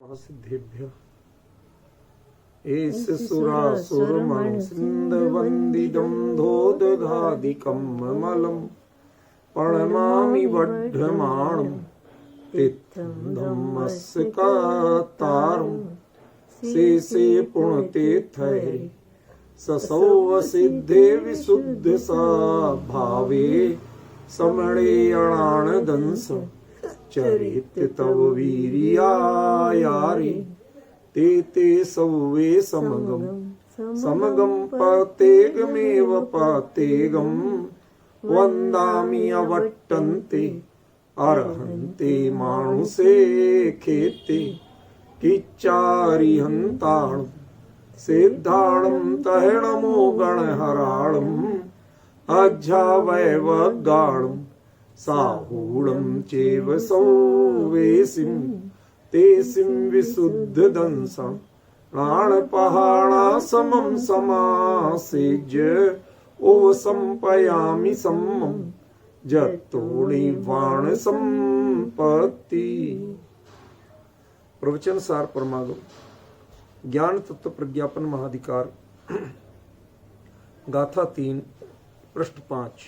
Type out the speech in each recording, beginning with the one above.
सिद्धेभ्य एष सुरासुरमणिसिन्धवन्दितं धोदघादिकं ममलं प्रणमामि वर्धमानं तीर्थं धम्मस्कातारं शेषे पुण्यतीर्थैः ससौवसिद्धे विशुद्धसा भावे समणे अणानदंस चरित तव वीर्यायारे ते सौवे समगम पतेगमेव पतेगम वन्दामि अवट्टन्ते अर्हन्ते मानुषे खेते किच्चारिहन्ताणं सिद्धाणं तहेणमो गणहराणम् अज्झावैवगाणं साहूलं चैव सौवेसिं तेसिं विशुद्धदंसं प्राणपहाणासमं समासेज्य ओवसंपयामि सम्मं जतोणिवाण संपत्ति। प्रवचन सार परमागम ज्ञान तत्व प्रज्ञापन महाधिकार गाथा 3 पृष्ठ 5।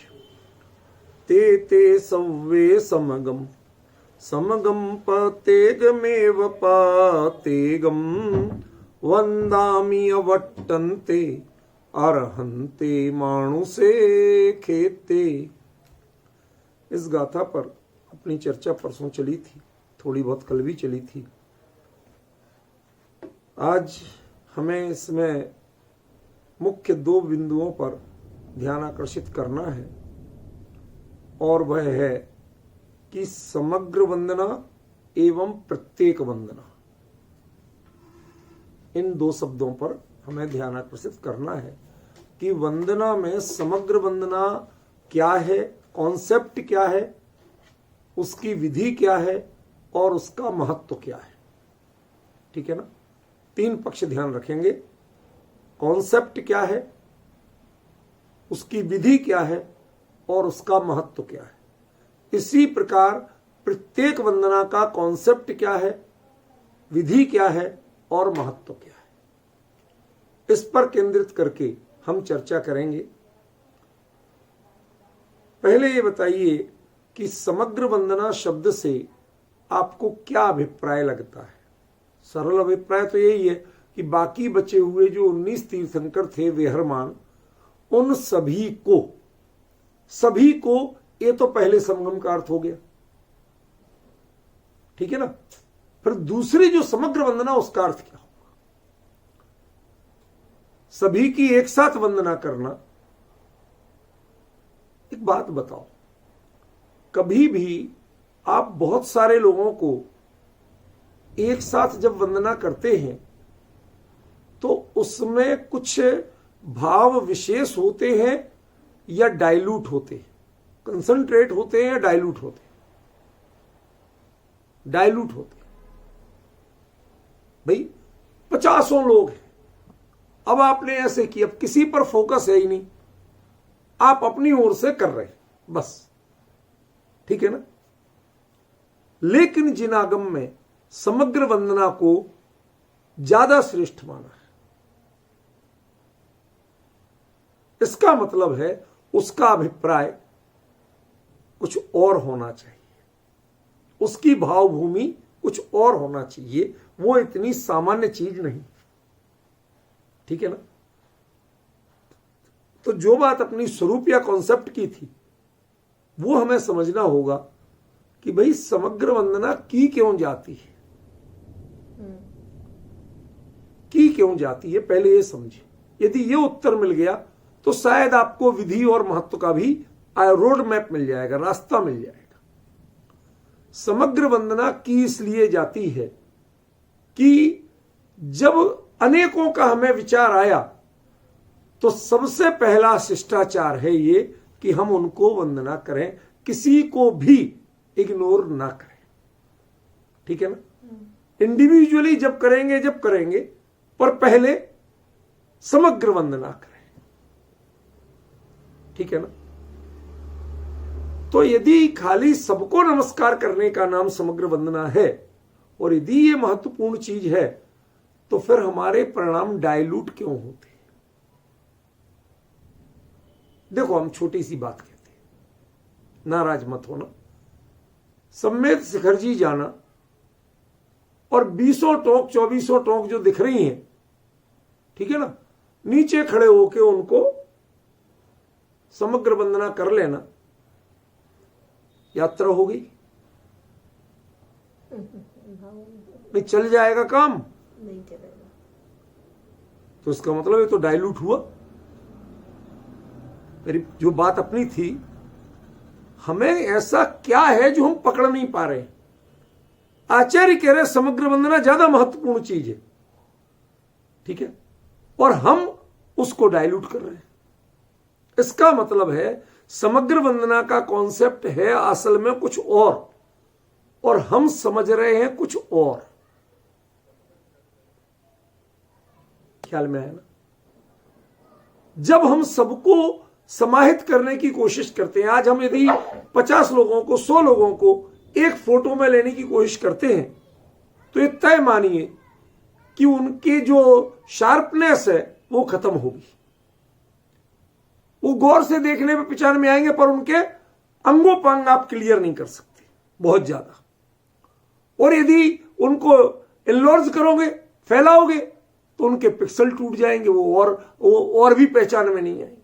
ते सव्वे समगम पतेगमेव पतेगम वन्दामि अवट्टन्ते अर्हन्ते मानुषे खेते। इस गाथा पर अपनी चर्चा परसों चली थी, थोड़ी बहुत कल भी चली थी। आज हमें इसमें मुख्य 2 बिंदुओं पर ध्यान आकर्षित करना है, और वह है कि समग्र वंदना एवं प्रत्येक वंदना। इन 2 शब्दों पर हमें ध्यान आकर्षित करना है कि वंदना में समग्र वंदना क्या है, कॉन्सेप्ट क्या है, उसकी विधि क्या है और उसका महत्व क्या है। ठीक है ना। 3 पक्ष ध्यान रखेंगे। कॉन्सेप्ट क्या है, उसकी विधि क्या है और उसका महत्व क्या है। इसी प्रकार प्रत्येक वंदना का कॉन्सेप्ट क्या है, विधि क्या है और महत्व क्या है, इस पर केंद्रित करके हम चर्चा करेंगे। पहले ये बताइए कि समग्र वंदना शब्द से आपको क्या अभिप्राय लगता है। सरल अभिप्राय तो यही है कि बाकी बचे हुए जो 19 तीर्थंकर थे वेहरमान, उन सभी को ये तो पहले संगम का अर्थ हो गया। ठीक है ना। फिर दूसरी जो समग्र वंदना, उसका अर्थ क्या होगा। सभी की एक साथ वंदना करना। एक बात बताओ, कभी भी आप बहुत सारे लोगों को एक साथ जब वंदना करते हैं तो उसमें कुछ भाव विशेष होते हैं या डाइल्यूट होते हैं, कंसंट्रेट होते हैं या डाइल्यूट होते हैं। डाइल्यूट होते हैं। भाई 50 लोग हैं, अब आपने ऐसे किया, अब किसी पर फोकस है ही नहीं, आप अपनी ओर से कर रहे हैं बस। ठीक है ना। लेकिन जिनागम में समग्र वंदना को ज्यादा श्रेष्ठ माना है। इसका मतलब है उसका अभिप्राय कुछ और होना चाहिए, उसकी भावभूमि कुछ और होना चाहिए, वो इतनी सामान्य चीज नहीं। ठीक है ना। तो जो बात अपनी स्वरूप या कॉन्सेप्ट की थी वो हमें समझना होगा कि भाई समग्र वंदना की क्यों जाती है, की क्यों जाती है, पहले ये समझिए। यदि ये उत्तर मिल गया तो शायद आपको विधि और महत्व का भी रोड मैप मिल जाएगा, रास्ता मिल जाएगा। समग्र वंदना की इसलिए जाती है कि जब अनेकों का हमें विचार आया तो सबसे पहला शिष्टाचार है ये कि हम उनको वंदना करें, किसी को भी इग्नोर ना करें। ठीक है ना। इंडिविजुअली जब करेंगे पर पहले समग्र वंदना करें। ठीक है ना। तो यदि खाली सबको नमस्कार करने का नाम समग्र वंदना है और यदि ये महत्वपूर्ण चीज है तो फिर हमारे परिणाम डाइल्यूट क्यों होते हैं? देखो, हम छोटी सी बात कहते हैं, नाराज मत होना। सम्मेद शिखर जी जाना और 20 टोंक 24 टोंक जो दिख रही हैं, ठीक है ना, नीचे खड़े होके उनको समग्र वंदना कर लेना, यात्रा हो गई? नहीं चल जाएगा काम? नहीं चलेगा। तो इसका मतलब ये तो डाइल्यूट हुआ। मेरी जो बात अपनी थी, हमें ऐसा क्या है जो हम पकड़ नहीं पा रहे? आचार्य कह रहे समग्र वंदना ज्यादा महत्वपूर्ण चीज है, ठीक है, और हम उसको डाइल्यूट कर रहे हैं। इसका मतलब है समग्र वंदना का कॉन्सेप्ट है असल में कुछ और हम समझ रहे हैं कुछ और। ख्याल में आया ना? जब हम सबको समाहित करने की कोशिश करते हैं, आज हम यदि 50 लोगों को 100 लोगों को एक फोटो में लेने की कोशिश करते हैं, तो ये तय मानिए कि उनकी जो शार्पनेस है वो खत्म होगी। वो गौर से देखने पे पहचान में आएंगे, पर उनके अंगों पंग आप क्लियर नहीं कर सकते बहुत ज्यादा। और यदि उनको इनलॉर्ज करोगे, फैलाओगे, तो उनके पिक्सल टूट जाएंगे, वो और भी पहचान में नहीं आएंगे।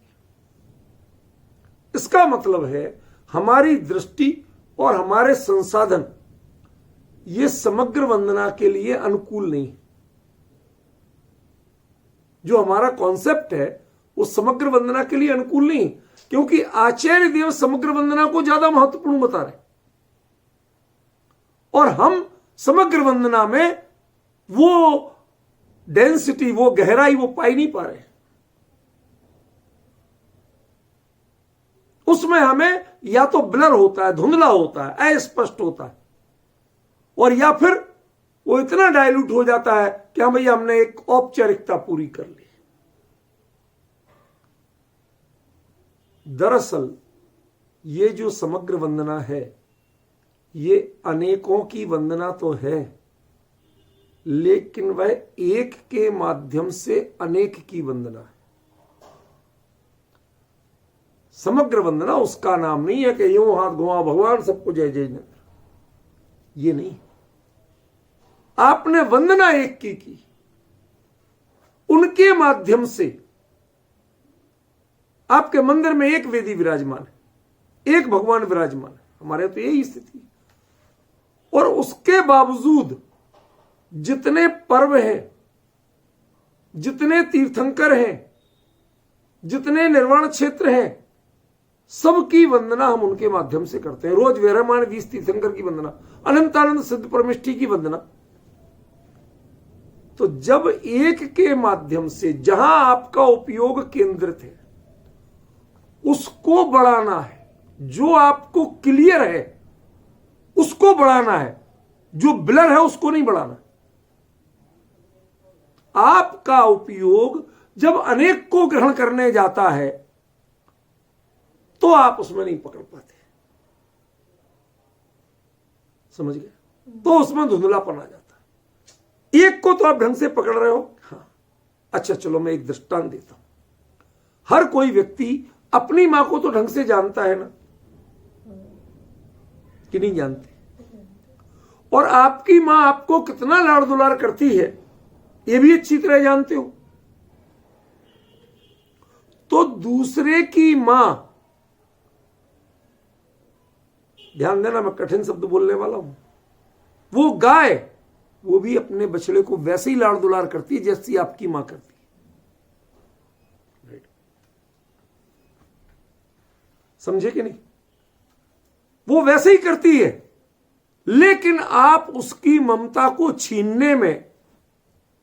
इसका मतलब है हमारी दृष्टि और हमारे संसाधन ये समग्र वंदना के लिए अनुकूल नहीं है। जो हमारा कॉन्सेप्ट है वो समग्र वंदना के लिए अनुकूल नहीं, क्योंकि आचार्य देव समग्र वंदना को ज्यादा महत्वपूर्ण बता रहे, और हम समग्र वंदना में वो डेंसिटी, वो गहराई वो पाई नहीं पा रहे। उसमें हमें या तो ब्लर होता है, धुंधला होता है, अस्पष्ट होता है, और या फिर वो इतना डाइल्यूट हो जाता है कि हाँ भैया हमने एक औपचारिकता पूरी कर ली। दरअसल ये जो समग्र वंदना है ये अनेकों की वंदना तो है, लेकिन वह एक के माध्यम से अनेक की वंदना है। समग्र वंदना उसका नाम नहीं है कि यूं हाथ घुमा भगवान सबको जय जय नंद, ये नहीं। आपने वंदना एक की, उनके माध्यम से आपके मंदिर में एक वेदी विराजमान है, एक भगवान विराजमान है, हमारे तो यही स्थिति है। और उसके बावजूद जितने पर्व हैं, जितने तीर्थंकर हैं, जितने निर्वाण क्षेत्र हैं, सबकी वंदना हम उनके माध्यम से करते हैं। रोज विराजमान 20 तीर्थंकर की वंदना, अनंतानंद सिद्ध परमेष्ठी की वंदना। तो जब एक के माध्यम से जहां आपका उपयोग केंद्रित है उसको बढ़ाना है, जो आपको क्लियर है उसको बढ़ाना है, जो ब्लर है उसको नहीं बढ़ाना। आपका उपयोग जब अनेक को ग्रहण करने जाता है तो आप उसमें नहीं पकड़ पाते, समझ गए? तो उसमें धुंधलापन आ जाता है। एक को तो आप ढंग से पकड़ रहे हो, हाँ अच्छा चलो मैं एक दृष्टांत देता हूं। हर कोई व्यक्ति अपनी मां को तो ढंग से जानता है ना, कि नहीं जानते? और आपकी मां आपको कितना लाड़ दुलार करती है ये भी अच्छी तरह जानते हो। तो दूसरे की मां, ध्यान देना मैं कठिन शब्द बोलने वाला हूं, वो गाय वो भी अपने बछड़े को वैसे ही लाड़ दुलार करती है जैसी आपकी मां करती है। समझे कि नहीं? वो वैसे ही करती है, लेकिन आप उसकी ममता को छीनने में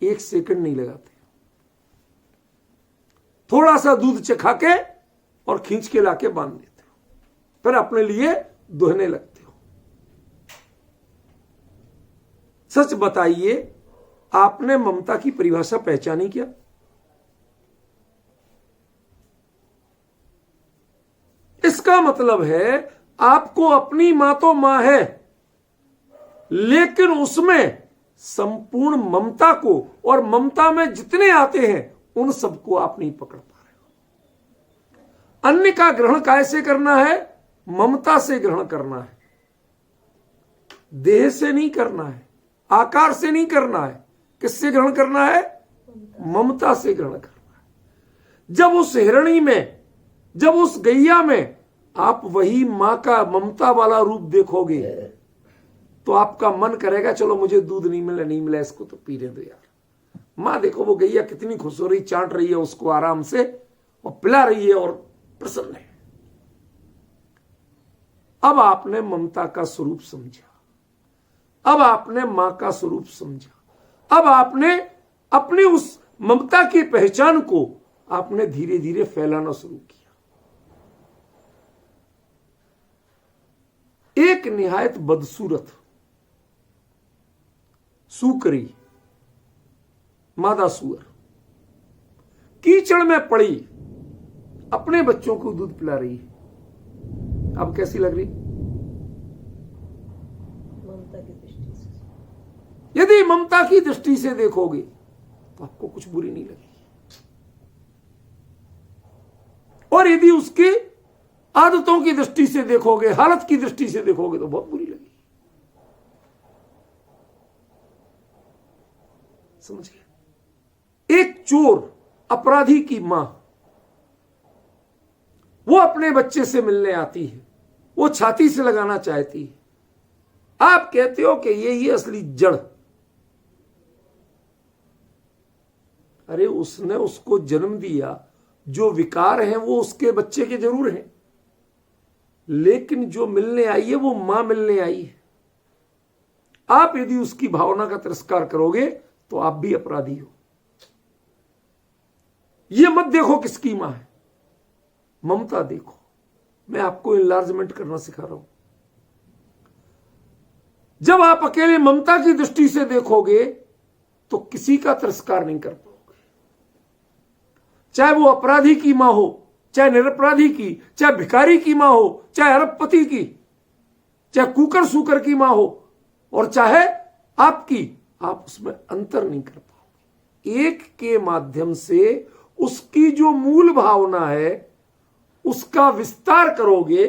1 सेकंड नहीं लगाते। थोड़ा सा दूध चखा के और खींच के लाके बांध देते हो, फिर अपने लिए दुहने लगते हो। सच बताइए, आपने ममता की परिभाषा पहचानी क्या? इसका मतलब है आपको अपनी मां तो मां है, लेकिन उसमें संपूर्ण ममता को, और ममता में जितने आते हैं उन सबको आप नहीं पकड़ पा रहे हो। अन्य का ग्रहण कैसे करना है? ममता से ग्रहण करना है, देह से नहीं करना है, आकार से नहीं करना है। किससे ग्रहण करना है? ममता से ग्रहण करना है। जब उस हिरणी में, जब उस गैया में आप वही मां का ममता वाला रूप देखोगे तो आपका मन करेगा चलो मुझे दूध नहीं मिला इसको तो पीने दो यार। मां देखो वो गैया कितनी खुश हो रही, चाट रही है उसको आराम से और पिला रही है और प्रसन्न है। अब आपने ममता का स्वरूप समझा, अब आपने मां का स्वरूप समझा, अब आपने अपनी उस ममता की पहचान को आपने धीरे धीरे फैलाना शुरू किया। एक निहायत बदसूरत सूकरी मादा सुअर कीचड़ में पड़ी अपने बच्चों को दूध पिला रही है। अब कैसी लग रही? ममता की दृष्टि से। यदि ममता की दृष्टि से देखोगे तो आपको कुछ बुरी नहीं लगेगी, और यदि उसकी आदतों की दृष्टि से देखोगे, हालत की दृष्टि से देखोगे तो बहुत बुरी लगेगी। समझ गए? एक चोर, अपराधी की मां, वो अपने बच्चे से मिलने आती है, वो छाती से लगाना चाहती है। आप कहते हो कि ये असली जड़। अरे उसने उसको जन्म दिया, जो विकार हैं वो उसके बच्चे के जरूर हैं, लेकिन जो मिलने आई है वो मां मिलने आई है। आप यदि उसकी भावना का तिरस्कार करोगे तो आप भी अपराधी हो। ये मत देखो किसकी मां है, ममता देखो। मैं आपको इनलार्जमेंट करना सिखा रहा हूं। जब आप अकेले ममता की दृष्टि से देखोगे तो किसी का तिरस्कार नहीं कर पाओगे, चाहे वो अपराधी की मां हो, चाहे निरपराधी की, चाहे भिखारी की मां हो, चाहे अरबपति की, चाहे कुकर सूकर की मां हो, और चाहे आपकी, आप उसमें अंतर नहीं कर पाओगे। एक के माध्यम से उसकी जो मूल भावना है उसका विस्तार करोगे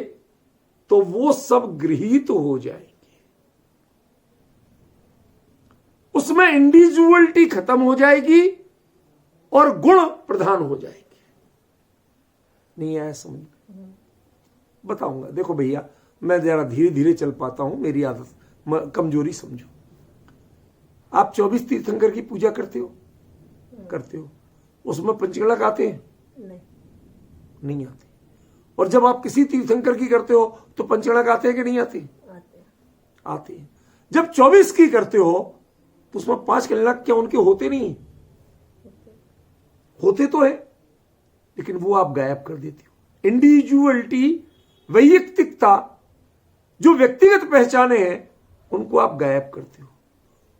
तो वो सब गृहीत हो जाएंगे, उसमें इंडिविजुअलिटी खत्म हो जाएगी और गुण प्रधान हो जाएगी। नहीं आया समझ? बताऊंगा। देखो भैया, मैं जरा धीरे धीरे चल पाता हूं, मेरी आदत कमजोरी समझो। आप 24 तीर्थंकर की पूजा करते हो? करते हो। उसमें पंचगणक आते हैं? नहीं आते। और जब आप किसी तीर्थंकर की करते हो तो पंचगणक आते हैं कि नहीं आते? आते हैं। जब 24 की करते हो तो उसमें 5 कल्याणक क्या उनके होते नहीं? होते तो है, लेकिन वो आप गायब कर देते हो। इंडिविजुअलिटी, वैयक्तिकता, जो व्यक्तिगत पहचाने हैं उनको आप गायब करते हो,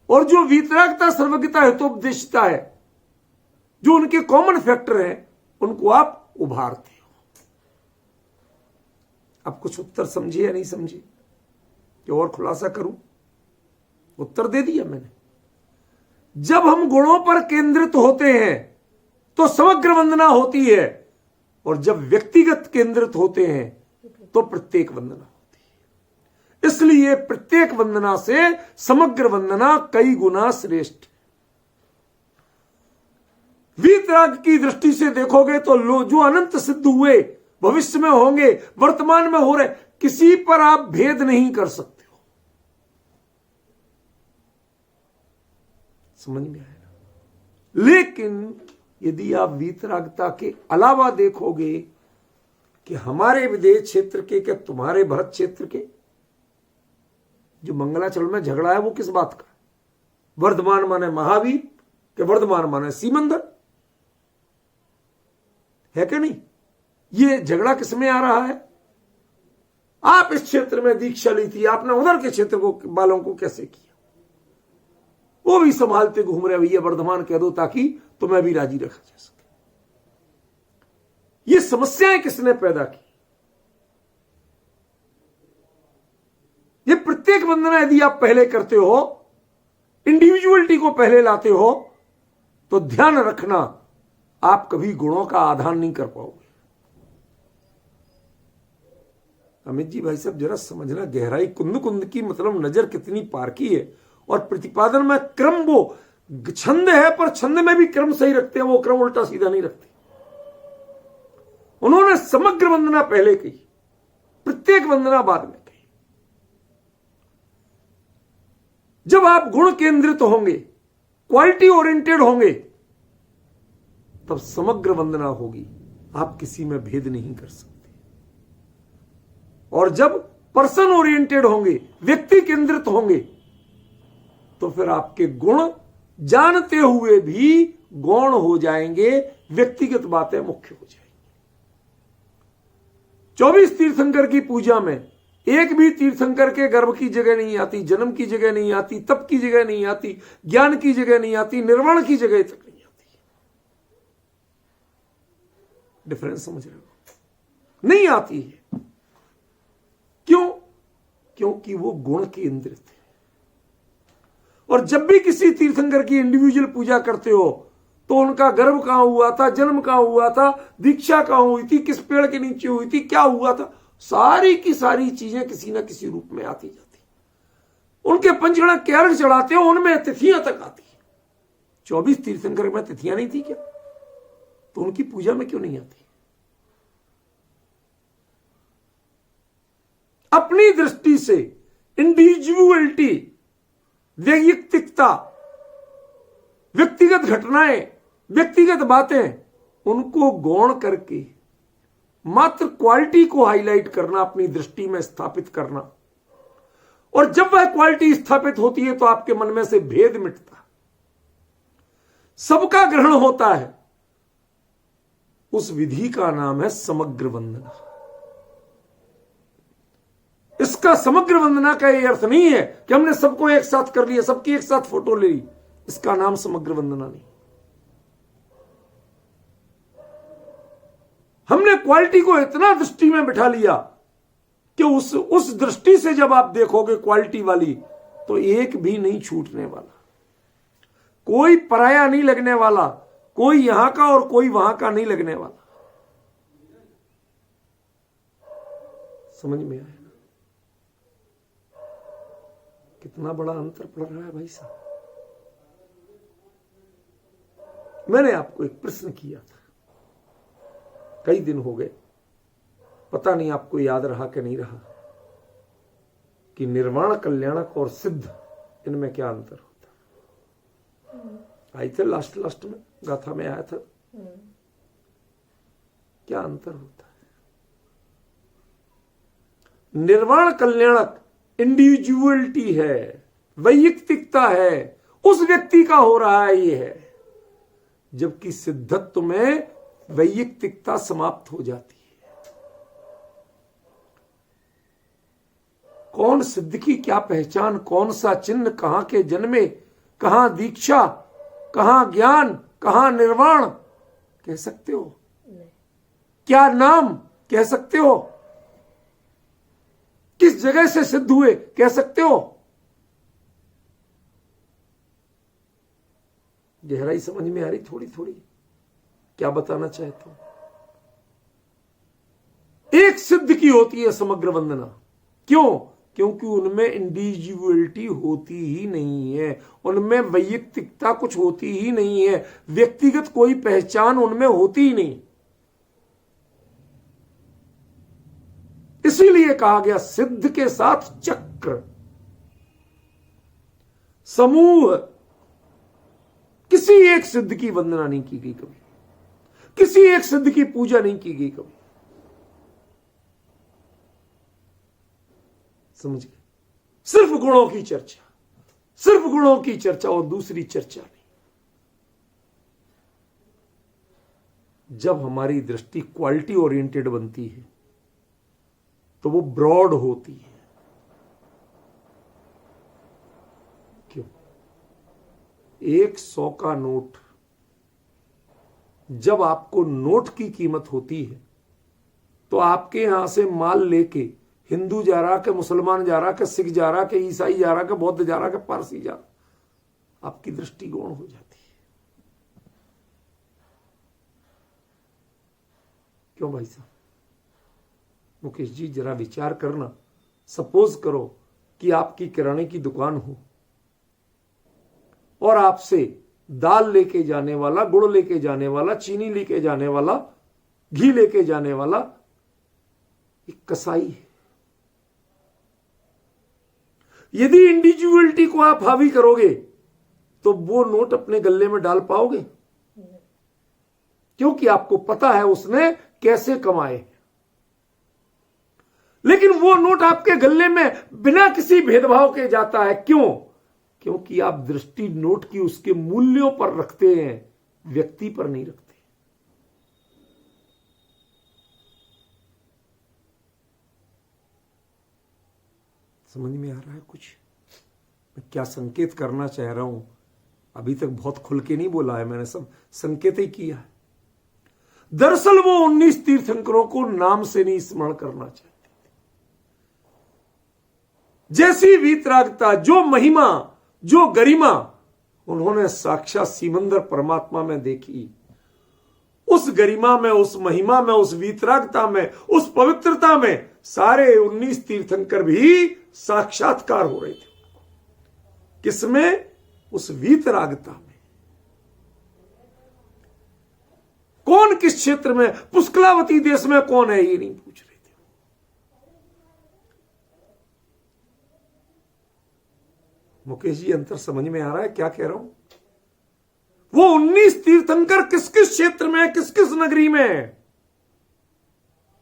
और जो वीतरागता, सर्वज्ञता, हितोपदेशिता है, जो उनके कॉमन फैक्टर हैं, उनको आप उभारते हो। अब कुछ उत्तर समझिए या नहीं समझिए? कि और खुलासा करूं? उत्तर दे दिया मैंने। जब हम गुणों पर केंद्रित होते हैं तो समग्र वंदना होती है, और जब व्यक्तिगत केंद्रित होते हैं तो प्रत्येक वंदना होती है। इसलिए प्रत्येक वंदना से समग्र वंदना कई गुना श्रेष्ठ। वीतराग की दृष्टि से देखोगे तो जो अनंत सिद्ध हुए, भविष्य में होंगे, वर्तमान में हो रहे, किसी पर आप भेद नहीं कर सकते हो। समझ में आया? लेकिन यदि आप वीतरागता के अलावा देखोगे कि हमारे विदेश क्षेत्र के, क्या तुम्हारे भरत क्षेत्र के, जो मंगलाचल में झगड़ा है वो किस बात का? वर्धमान माने महावीर के वर्धमान माने सीमंदर है कि नहीं? ये झगड़ा किसमें आ रहा है? आप इस क्षेत्र में दीक्षा ली थी, आपने उधर के क्षेत्र को वालों को कैसे किया? वो भी संभालते घूम रहे, भैया वर्धमान कह दो ताकि तुम्हें भी राजी रखा जा सके। ये समस्याएं किसने पैदा की? ये प्रत्येक वंदना यदि आप पहले करते हो इंडिविजुअलिटी को पहले लाते हो तो ध्यान रखना आप कभी गुणों का आधान नहीं कर पाओगे। अमित जी भाई साहब जरा समझना, गहराई कुंद कुंद की मतलब नजर कितनी पारखी है। और प्रतिपादन में क्रम, वो छंद है पर छंद में भी क्रम सही रखते हैं, वो क्रम उल्टा सीधा नहीं रखते। उन्होंने समग्र वंदना पहले कही, प्रत्येक वंदना बाद में कही। जब आप गुण केंद्रित होंगे, क्वालिटी ओरिएंटेड होंगे, तब समग्र वंदना होगी। आप किसी में भेद नहीं कर सकते। और जब पर्सन ओरिएंटेड होंगे, व्यक्ति केंद्रित होंगे, तो फिर आपके गुण जानते हुए भी गौण हो जाएंगे, व्यक्तिगत बातें मुख्य हो जाएंगी। 24 तीर्थंकर की पूजा में एक भी तीर्थंकर के गर्भ की जगह नहीं आती, जन्म की जगह नहीं आती, तप की जगह नहीं आती, ज्ञान की जगह नहीं आती, निर्वाण की जगह तक नहीं आती। डिफरेंस समझ रहे हो? नहीं आती है। क्यों? क्योंकि वो गुण केंद्रित है। और जब भी किसी तीर्थंकर की इंडिविजुअल पूजा करते हो तो उनका गर्भ कहां हुआ था, जन्म कहां हुआ था, दीक्षा कहां हुई थी, किस पेड़ के नीचे हुई थी, क्या हुआ था, सारी की सारी चीजें किसी ना किसी रूप में आती जाती। उनके पंचगण के अर्घ चढ़ाते हो, उनमें तिथियां तक आती। 24 तीर्थंकर में तिथियां नहीं थी क्या? तो उनकी पूजा में क्यों नहीं आती? अपनी दृष्टि से इंडिविजुअलिटी, वैयक्तिकता, व्यक्तिगत घटनाएं, व्यक्तिगत बातें, उनको गौण करके मात्र क्वालिटी को हाईलाइट करना, अपनी दृष्टि में स्थापित करना। और जब वह क्वालिटी स्थापित होती है तो आपके मन में से भेद मिटता, सबका ग्रहण होता है। उस विधि का नाम है समग्र वंदना। इसका समग्र वंदना का यह अर्थ नहीं है कि हमने सबको एक साथ कर लिया, सबकी एक साथ फोटो ले ली। इसका नाम समग्र वंदना नहीं। हमने क्वालिटी को इतना दृष्टि में बिठा लिया कि उस दृष्टि से जब आप देखोगे क्वालिटी वाली, तो एक भी नहीं छूटने वाला, कोई पराया नहीं लगने वाला, कोई यहां का और कोई वहां का नहीं लगने वाला। समझ में आया? कितना बड़ा अंतर पड़ रहा है भाई साहब। मैंने आपको एक प्रश्न किया था, कई दिन हो गए, पता नहीं आपको याद रहा कि नहीं रहा, कि निर्वाण, कल्याणक और सिद्ध, इनमें क्या अंतर होता है? आई थे लास्ट में गाथा में आया था। क्या अंतर होता है? निर्वाण कल्याणक इंडिविजुअलिटी है, वैयक्तिकता है, उस व्यक्ति का हो रहा है ये है। जबकि सिद्धत्व में वैयक्तिकता समाप्त हो जाती है। कौन सिद्ध की क्या पहचान, कौन सा चिन्ह, कहां के जन्मे, कहां दीक्षा, कहां ज्ञान, कहां निर्वाण, कह सकते हो? क्या नाम कह सकते हो? किस जगह से सिद्ध हुए कह सकते हो? गहराई समझ में आ रही? थोड़ी थोड़ी क्या बताना चाहता हूं? एक सिद्ध की होती है समग्र वंदना। क्यों? क्योंकि उनमें इंडिविजुअलिटी होती ही नहीं है, उनमें वैयक्तिकता कुछ होती ही नहीं है, व्यक्तिगत कोई पहचान उनमें होती ही नहीं। इसीलिए कहा गया सिद्ध के साथ चक्र, समूह। किसी एक सिद्ध की वंदना नहीं की गई कभी, किसी एक सिद्ध की पूजा नहीं की गई कभी। समझ गए? सिर्फ गुणों की चर्चा, सिर्फ गुणों की चर्चा और दूसरी चर्चा नहीं। जब हमारी दृष्टि क्वालिटी ओरिएंटेड बनती है तो वो ब्रॉड होती है। क्यों? 100 का नोट, जब आपको नोट की कीमत होती है तो आपके यहां से माल लेके हिंदू जा रहा, के मुसलमान जा रहा, के सिख जा रहा, के ईसाई जा रहा, के बौद्ध जा रहा, के पारसी जा रहा, आपकी दृष्टि गौण हो जाती है। क्यों भाई साहब? मुकेश जी जरा विचार करना। सपोज करो कि आपकी किराने की दुकान हो और आपसे दाल लेके जाने वाला, गुड़ लेके जाने वाला, चीनी लेके जाने वाला, घी लेके जाने वाला एक कसाई है। यदि इंडिविजुअलिटी को आप हावी करोगे तो वो नोट अपने गले में डाल पाओगे? क्योंकि आपको पता है उसने कैसे कमाए। लेकिन वो नोट आपके गले में बिना किसी भेदभाव के जाता है। क्यों? क्योंकि आप दृष्टि नोट की उसके मूल्यों पर रखते हैं, व्यक्ति पर नहीं रखते। समझ में आ रहा है कुछ मैं क्या संकेत करना चाह रहा हूं? अभी तक बहुत खुल के नहीं बोला है मैंने, सब संकेत ही किया है। दरअसल वो 19 तीर्थंकरों को नाम से नहीं स्मरण करना चाहते थे। जैसी वीतरागता, जो महिमा, जो गरिमा उन्होंने साक्षात सीमंदर परमात्मा में देखी, उस गरिमा में, उस महिमा में, उस वीतरागता में, उस पवित्रता में सारे 19 तीर्थंकर भी साक्षात्कार हो रहे थे। किसमें? उस वीतरागता में। कौन किस क्षेत्र में, पुष्कलावती देश में कौन है ये नहीं पूछ रहे थे। मुकेश जी अंतर समझ में आ रहा है क्या कह रहा हूं? वो 19 तीर्थंकर किस किस क्षेत्र में, किस किस नगरी में,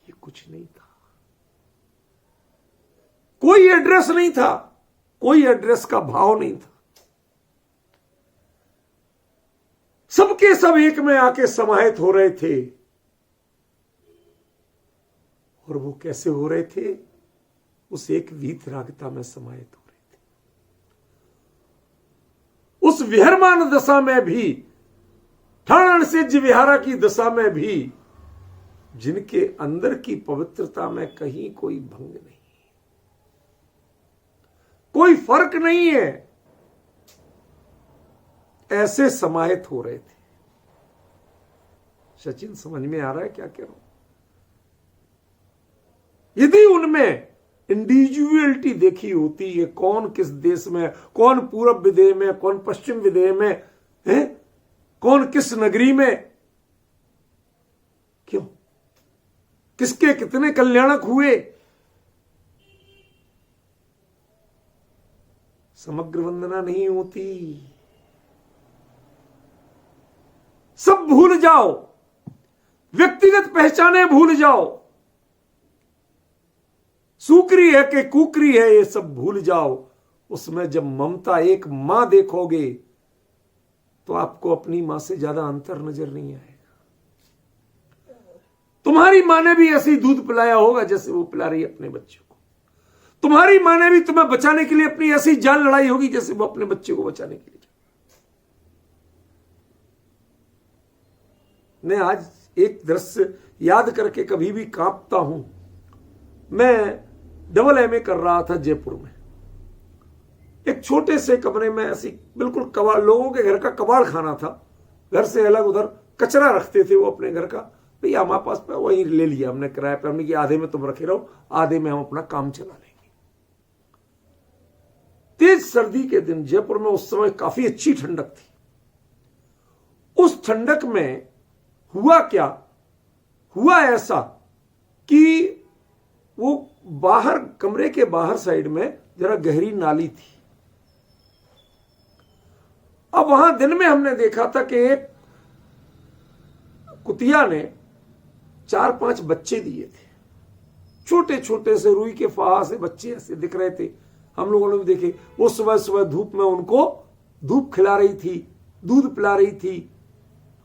ये कुछ नहीं था। कोई एड्रेस नहीं था, कोई एड्रेस का भाव नहीं था। सबके सब एक में आके समाहित हो रहे थे। और वो कैसे हो रहे थे? उस एक वीतरागता में समाहित हो रहे थे। उस विहरमान दशा में भी, ठाण सिद्ध विहारा की दशा में भी, जिनके अंदर की पवित्रता में कहीं कोई भंग नहीं, कोई फर्क नहीं है, ऐसे समाहित हो रहे थे। सचिन समझ में आ रहा है क्या कह रहा हूं? यदि उनमें इंडिविजुअलिटी देखी होती है, कौन किस देश में, कौन पूर्व विदेह में, कौन पश्चिम विदेह में है, कौन किस नगरी में, क्यों, किसके कितने कल्याणक हुए, समग्र वंदना नहीं होती। सब भूल जाओ, व्यक्तिगत पहचाने भूल जाओ, सूकरी है कि कुकरी है ये सब भूल जाओ। उसमें जब ममता एक मां देखोगे तो आपको अपनी मां से ज्यादा अंतर नजर नहीं आएगा। तुम्हारी मां ने भी ऐसे ही दूध पिलाया होगा जैसे वो पिला रही है अपने बच्चे को। तुम्हारी मां ने भी तुम्हें बचाने के लिए अपनी ऐसी जान लड़ाई होगी जैसे वो अपने बच्चे को बचाने के लिए। मैं आज एक दृश्य याद करके कभी भी कांपता हूं। मैं डबल एमए कर रहा था जयपुर में। एक छोटे से कमरे में ऐसी बिल्कुल कबाड़, लोगों के घर का कबाड़ खाना था। घर से अलग उधर कचरा रखते थे वो अपने घर का। भैया हमारे पास पे वही ले लिया हमने किराए पे। हमने कि आधे में तुम रखे रहो, आधे में हम अपना काम चला लेंगे। तेज सर्दी के दिन जयपुर में उस समय काफी अच्छी ठंडक थी। उस ठंडक में हुआ क्या, हुआ ऐसा कि वो बाहर, कमरे के बाहर साइड में जरा गहरी नाली थी। अब वहां दिन में हमने देखा था कि एक कुतिया ने 4-5 बच्चे दिए थे। छोटे छोटे से रुई के फाहा से बच्चे ऐसे दिख रहे थे। हम लोगों ने भी देखे। वो सुबह सुबह धूप में उनको धूप खिला रही थी, दूध पिला रही थी।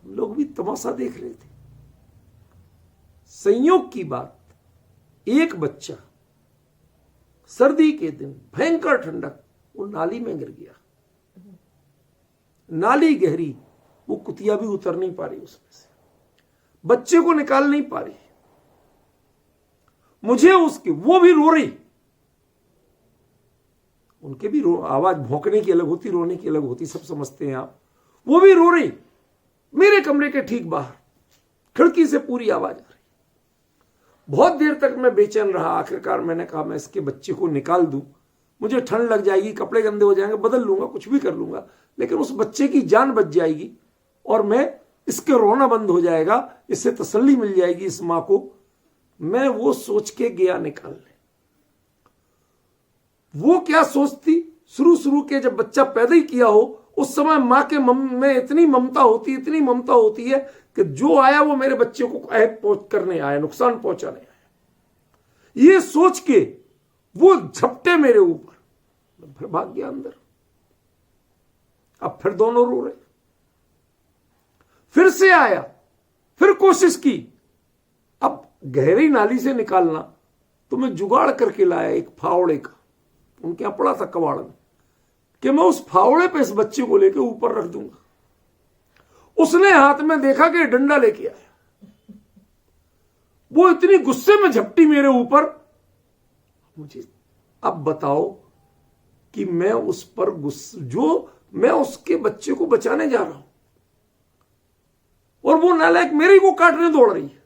हम लोग भी तमाशा देख रहे थे। संयोग की बात, एक बच्चा सर्दी के दिन भयंकर ठंडक, वो नाली में गिर गया। नाली गहरी, वो कुतिया भी उतर नहीं पा रही उसमें से, बच्चे को निकाल नहीं पा रही। मुझे उसकी, वो भी रो रही। उनके भी आवाज भौंकने की अलग होती, रोने की अलग होती, सब समझते हैं आप। वो भी रो रही मेरे कमरे के ठीक बाहर, खिड़की से पूरी आवाज आ रही। बहुत देर तक मैं बेचैन रहा। आखिरकार मैंने कहा मैं इसके बच्चे को निकाल दूं, मुझे ठंड लग जाएगी, कपड़े गंदे हो जाएंगे, बदल लूंगा, कुछ भी कर लूंगा, लेकिन उस बच्चे की जान बच जाएगी और मैं इसके रोना बंद हो जाएगा, इससे तसल्ली मिल जाएगी इस मां को। मैं वो सोच के गया निकालने। वो क्या सोचती, शुरू के जब बच्चा पैदा ही किया हो उस समय मां के में इतनी ममता होती है कि जो आया वो मेरे बच्चे को करने आया, नुकसान पहुंचाने आया, ये सोच के वो झपटे मेरे ऊपर। फिर भाग गया अंदर। अब फिर दोनों रो रहे। फिर से आया, फिर कोशिश की। अब गहरी नाली से निकालना तो मैं जुगाड़ करके लाया एक फावड़े का, उनके यहां पड़ा था कबाड़ में, कि मैं उस फावड़े पे इस बच्चे को लेके ऊपर रख दूंगा। उसने हाथ में देखा कि डंडा लेके आया। वो इतनी गुस्से में झपटी मेरे ऊपर। मुझे अब बताओ कि मैं उस पर जो मैं उसके बच्चे को बचाने जा रहा हूं और वो नालायक मेरे को काटने दौड़ रही है।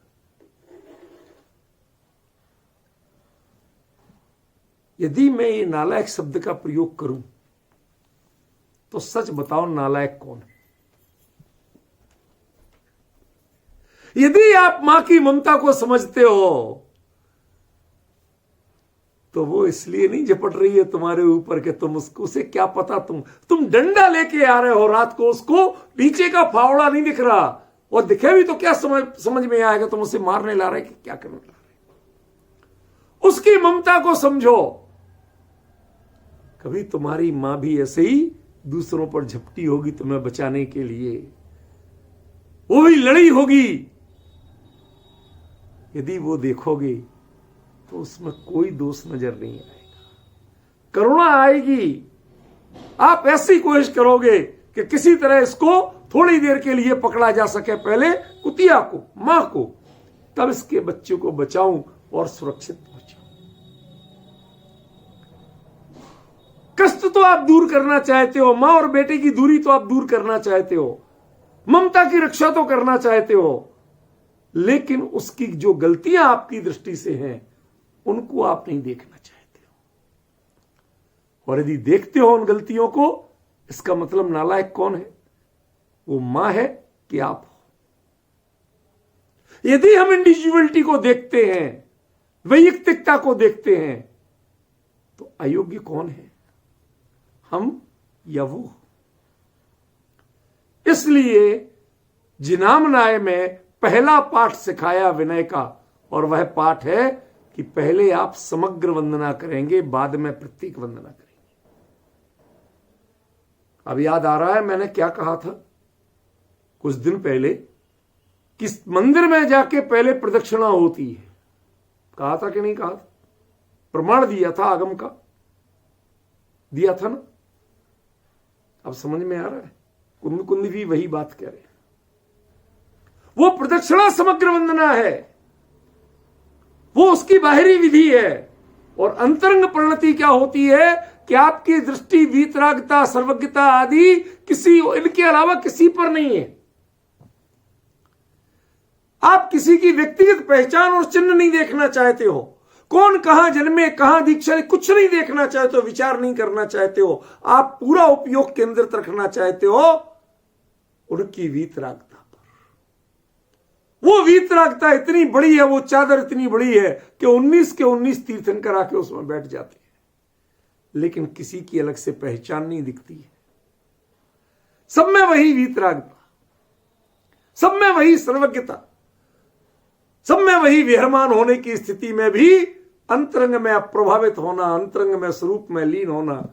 यदि मैं ये नालायक शब्द का प्रयोग करूं तो सच बताओ नालायक कौन है? यदि आप मां की ममता को समझते हो तो वो इसलिए नहीं झपट रही है तुम्हारे ऊपर कि तुम उसे क्या पता, तुम डंडा लेके आ रहे हो रात को, उसको नीचे का फावड़ा नहीं दिख रहा, और दिखे भी तो क्या समझ में आएगा तुम उसे मारने ला रहे कि क्या करने ला रहे। उसकी ममता को समझो। कभी तुम्हारी मां भी ऐसे ही दूसरों पर झपटी होगी तुम्हें बचाने के लिए, वो भी लड़ी होगी। यदि वो देखोगे तो उसमें कोई दोष नजर नहीं आएगा, करुणा आएगी। आप ऐसी कोशिश करोगे कि किसी तरह इसको थोड़ी देर के लिए पकड़ा जा सके, पहले कुतिया को, मां को, तब इसके बच्चे को बचाऊं और सुरक्षित पहुंचाऊं। कष्ट तो आप दूर करना चाहते हो, मां और बेटे की दूरी तो आप दूर करना चाहते हो, ममता की रक्षा तो करना चाहते हो, लेकिन उसकी जो गलतियां आपकी दृष्टि से हैं उनको आप नहीं देखना चाहते हो। और यदि देखते हो उन गलतियों को, इसका मतलब नालायक कौन है? वो मां है कि आप हो। यदि हम इंडिविजुअलिटी को देखते हैं, वैयक्तिकता को देखते हैं, तो अयोग्य कौन है, हम या वो? इसलिए जिनामनाय में पहला पाठ सिखाया विनय का, और वह पाठ है कि पहले आप समग्र वंदना करेंगे, बाद में प्रत्येक वंदना करेंगे। अब याद आ रहा है मैंने क्या कहा था कुछ दिन पहले, कि मंदिर में जाके पहले प्रदक्षिणा होती है। कहा था कि नहीं कहा था? प्रमाण दिया था, आगम का दिया था ना। अब समझ में आ रहा है? कुंद भी वही बात कह रहे हैं। वो प्रदक्षिणा समग्र वंदना है, वो उसकी बाहरी विधि है। और अंतरंग परिणति क्या होती है कि आपकी दृष्टि वीतरागता, सर्वज्ञता आदि किसी, इनके अलावा किसी पर नहीं है। आप किसी की व्यक्तिगत पहचान और चिन्ह नहीं देखना चाहते हो, कौन कहां जन्मे, कहां दीक्षा, कुछ नहीं देखना चाहते हो, विचार नहीं करना चाहते हो। आप पूरा उपयोग केंद्रित रखना चाहते हो उनकी वीतरागता। वो वीतरागता इतनी बड़ी है, वो चादर इतनी बड़ी है कि 19 के 19 तीर्थंकर आके उसमें बैठ जाते हैं, लेकिन किसी की अलग से पहचान नहीं दिखती है। सब में वही वीतरागता, सब में वही सर्वज्ञता, सब में वही विहरमान होने की स्थिति में भी अंतरंग में अप्रभावित होना, अंतरंग में स्वरूप में लीन होना,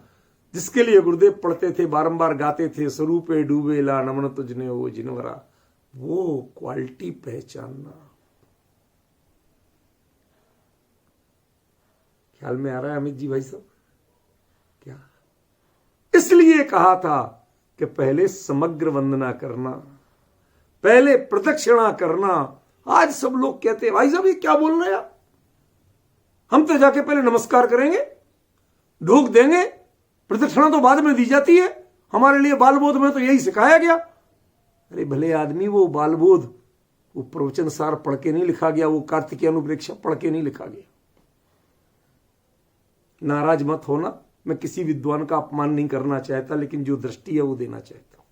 जिसके लिए गुरुदेव पढ़ते थे, बारंबार गाते थे, स्वरूपे डूबेला नमन तुझने हो जिनवरा। वो क्वालिटी पहचानना। ख्याल में आ रहा है अमित जी भाई साहब? क्या इसलिए कहा था कि पहले समग्र वंदना करना, पहले प्रदक्षिणा करना। आज सब लोग कहते हैं भाई साहब ये क्या बोल रहे हैं आप, हम तो जाके पहले नमस्कार करेंगे, ढूक देंगे, प्रदक्षिणा तो बाद में दी जाती है, हमारे लिए बालबोध में तो यही सिखाया गया। अरे भले आदमी, वो बालबोध वो प्रवचन सार पढ़ के नहीं लिखा गया, वो कार्तिकीय अनुप्रेक्षा पढ़ के नहीं लिखा गया। नाराज मत होना, मैं किसी विद्वान का अपमान नहीं करना चाहता, लेकिन जो दृष्टि है वो देना चाहता हूं।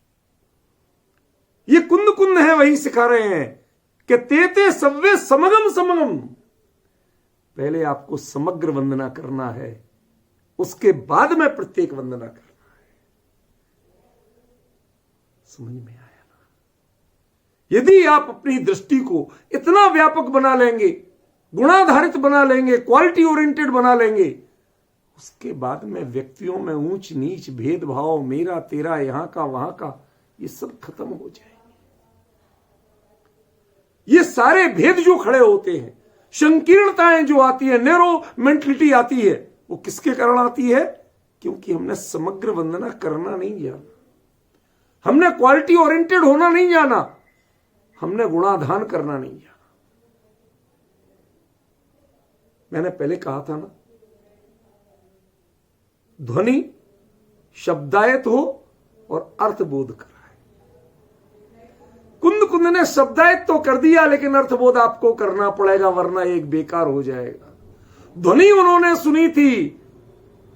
ये कुंद कुंद है, वही सिखा रहे हैं कि तेते सव्वे समगम समगम। पहले आपको समग्र वंदना करना है, उसके बाद में प्रत्येक वंदना करना है। समझ में आया ना? यदि आप अपनी दृष्टि को इतना व्यापक बना लेंगे, गुणाधारित बना लेंगे, क्वालिटी ओरिएंटेड बना लेंगे, उसके बाद में व्यक्तियों में ऊंच नीच, भेदभाव, मेरा तेरा, यहां का वहां का, ये सब खत्म हो जाएंगे। ये सारे भेद जो खड़े होते हैं, संकीर्णताएं जो आती है, नैरो मेंटलिटी आती है, वो किसके कारण आती है? क्योंकि हमने समग्र वंदना करना नहीं जाना, हमने क्वालिटी ओरिएंटेड होना नहीं जाना, हमने गुणाधान करना नहीं जाना। मैंने पहले कहा था ना, ध्वनि शब्दायत हो और अर्थबोध कराए। कुंद कुंद ने शब्दायत तो कर दिया, लेकिन अर्थबोध आपको करना पड़ेगा, वरना एक बेकार हो जाएगा। ध्वनि उन्होंने सुनी थी,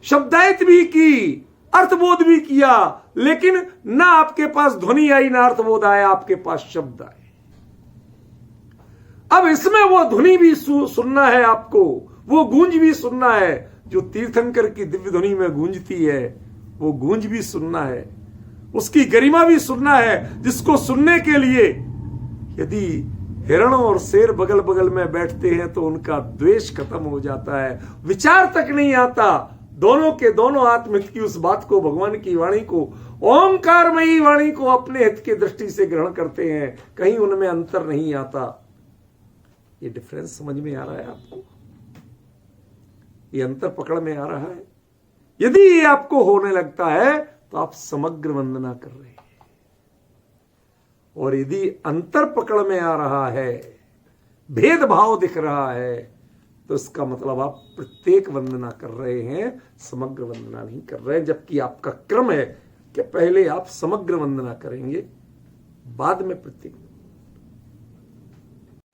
शब्दायत भी की, अर्थबोध भी किया, लेकिन ना आपके पास ध्वनि आई, ना अर्थबोध आया, आपके पास शब्द आए। अब इसमें वो ध्वनि भी सुनना है आपको, वो गूंज भी सुनना है, जो तीर्थंकर की दिव्य ध्वनि में गूंजती है, वो गूंज भी सुनना है, उसकी गरिमा भी सुनना है, जिसको सुनने के लिए यदि हिरण और शेर बगल बगल में बैठते हैं तो उनका द्वेष खत्म हो जाता है, विचार तक नहीं आता, दोनों के दोनों आत्महित की उस बात को, भगवान की वाणी को, ओंकारमयी वाणी को अपने हित की दृष्टि से ग्रहण करते हैं, कहीं उनमें अंतर नहीं आता। ये डिफरेंस समझ में आ रहा है आपको? ये अंतर पकड़ में आ रहा है? यदि ये आपको होने लगता है तो आप समग्र वंदना कर रहे हैं, और यदि अंतर पकड़ में आ रहा है, भेदभाव दिख रहा है, तो इसका मतलब आप प्रत्येक वंदना कर रहे हैं, समग्र वंदना नहीं कर रहे हैं। जबकि आपका क्रम है कि पहले आप समग्र वंदना करेंगे, बाद में प्रत्येक।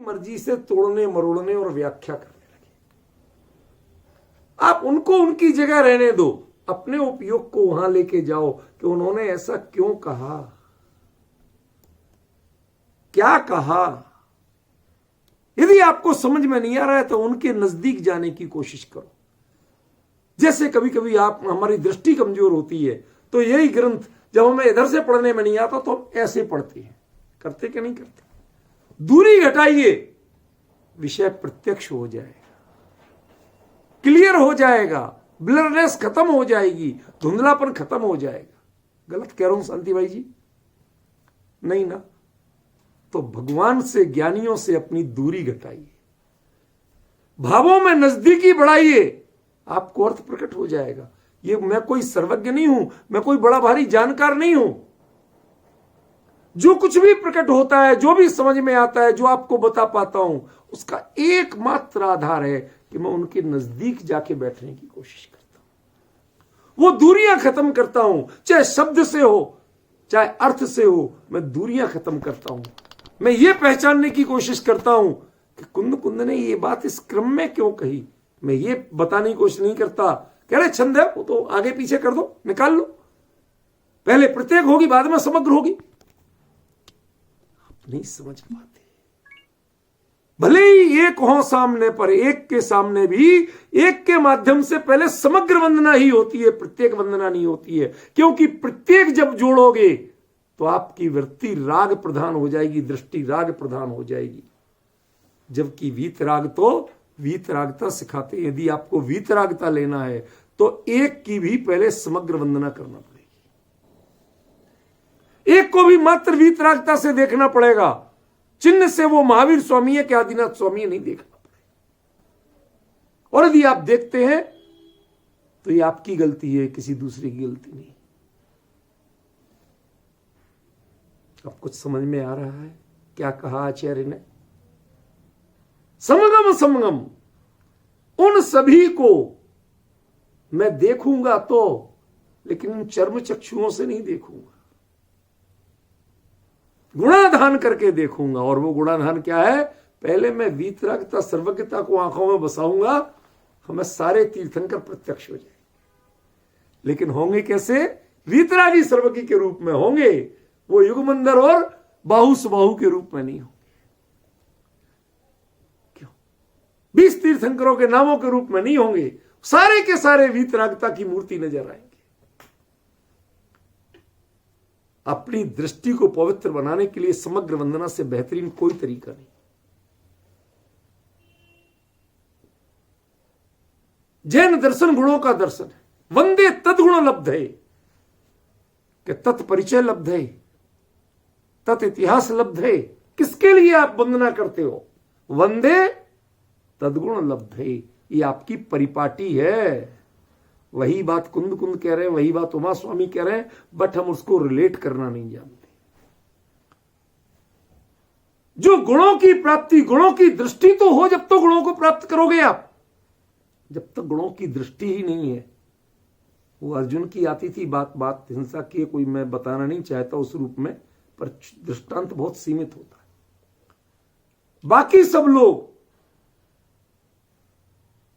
मर्जी से तोड़ने मरोड़ने और व्याख्या करने लगे, आप उनको उनकी जगह रहने दो, अपने उपयोग को वहां लेके जाओ कि उन्होंने ऐसा क्यों कहा, क्या कहा। यदि आपको समझ में नहीं आ रहा है तो उनके नजदीक जाने की कोशिश करो। जैसे कभी कभी आप, हमारी दृष्टि कमजोर होती है, तो यही ग्रंथ जब हमें इधर से पढ़ने में नहीं आता तो हम ऐसे पढ़ते हैं, करते कि नहीं करते? दूरी घटाइए, विषय प्रत्यक्ष हो जाएगा, क्लियर हो जाएगा, ब्लरनेस खत्म हो जाएगी, धुंधलापन खत्म हो जाएगा। गलत कह रहा हूं शांति भाई जी? नहीं ना? तो भगवान से, ज्ञानियों से अपनी दूरी घटाइए, भावों में नजदीकी बढ़ाइए, आपको अर्थ प्रकट हो जाएगा। ये मैं कोई सर्वज्ञ नहीं हूं, मैं कोई बड़ा भारी जानकार नहीं हूं। जो कुछ भी प्रकट होता है, जो भी समझ में आता है, जो आपको बता पाता हूं, उसका एकमात्र आधार है कि मैं उनके नजदीक जाके बैठने की कोशिश करता हूं, वो दूरियां खत्म करता हूं, चाहे शब्द से हो चाहे अर्थ से हो, मैं दूरियां खत्म करता हूं। मैं ये पहचानने की कोशिश करता हूं कि कुंद कुंद ने ये बात इस क्रम में क्यों कही। मैं ये बताने की कोशिश नहीं करता, कह रहे छंद है वो तो आगे पीछे कर दो, निकाल लो, पहले प्रत्येक होगी बाद में समग्र होगी। आप नहीं समझ पाते। भले ही एक हो सामने पर, एक के सामने भी एक के माध्यम से पहले समग्र वंदना ही होती है, प्रत्येक वंदना नहीं होती है। क्योंकि प्रत्येक जब जोड़ोगे तो आपकी वृत्ति राग प्रधान हो जाएगी, दृष्टि राग प्रधान हो जाएगी। जबकि वीतराग तो वीतरागता सिखाते हैं। यदि आपको वीतरागता लेना है तो एक की भी पहले समग्र वंदना करना पड़ेगी, एक को भी मात्र वीतरागता से देखना पड़ेगा। चिन्ह से वो महावीर स्वामी है कि आदिनाथ स्वामी है नहीं देखना पड़ेगा। और यदि आप देखते हैं तो ये आपकी गलती है, किसी दूसरे की गलती नहीं। अब कुछ समझ में आ रहा है क्या कहा आचार्य ने? समगम समगम, उन सभी को मैं देखूंगा तो, लेकिन इन चर्म चक्षुओं से नहीं देखूंगा, गुणाधान करके देखूंगा। और वो गुणाधान क्या है? पहले मैं वीतरागता सर्वज्ञता को आंखों में बसाऊंगा, हमें सारे तीर्थंकर प्रत्यक्ष हो जाएंगे। लेकिन होंगे कैसे? वीतरागी सर्वज्ञ के रूप में होंगे, वो युगमंदर और बाहु सुबाहु के रूप में नहीं होंगे। क्यों? 20 तीर्थंकरों के नामों के रूप में नहीं होंगे, सारे के सारे वीतरागता की मूर्ति नजर आएंगे। अपनी दृष्टि को पवित्र बनाने के लिए समग्र वंदना से बेहतरीन कोई तरीका नहीं। जैन दर्शन गुणों का दर्शन है। वंदे तद्गुण लब्ध है, कि तत्परिचय लब्ध है, तत् इतिहास लब्ध है। किसके लिए आप वंदना करते हो? वंदे तद्गुण लब्ध है, ये आपकी परिपाटी है। वही बात कुंद कुंद कह रहे हैं, वही बात उमा स्वामी कह रहे हैं, बट हम उसको रिलेट करना नहीं जानते। जो गुणों की प्राप्ति, गुणों की दृष्टि तो हो जब तो गुणों को प्राप्त करोगे आप। जब तक गुणों की दृष्टि ही नहीं है, वो अर्जुन की आती थी बात बात हिंसा की, कोई मैं बताना नहीं चाहता उस रूप में, पर दृष्टांत बहुत सीमित होता है। बाकी सब लोग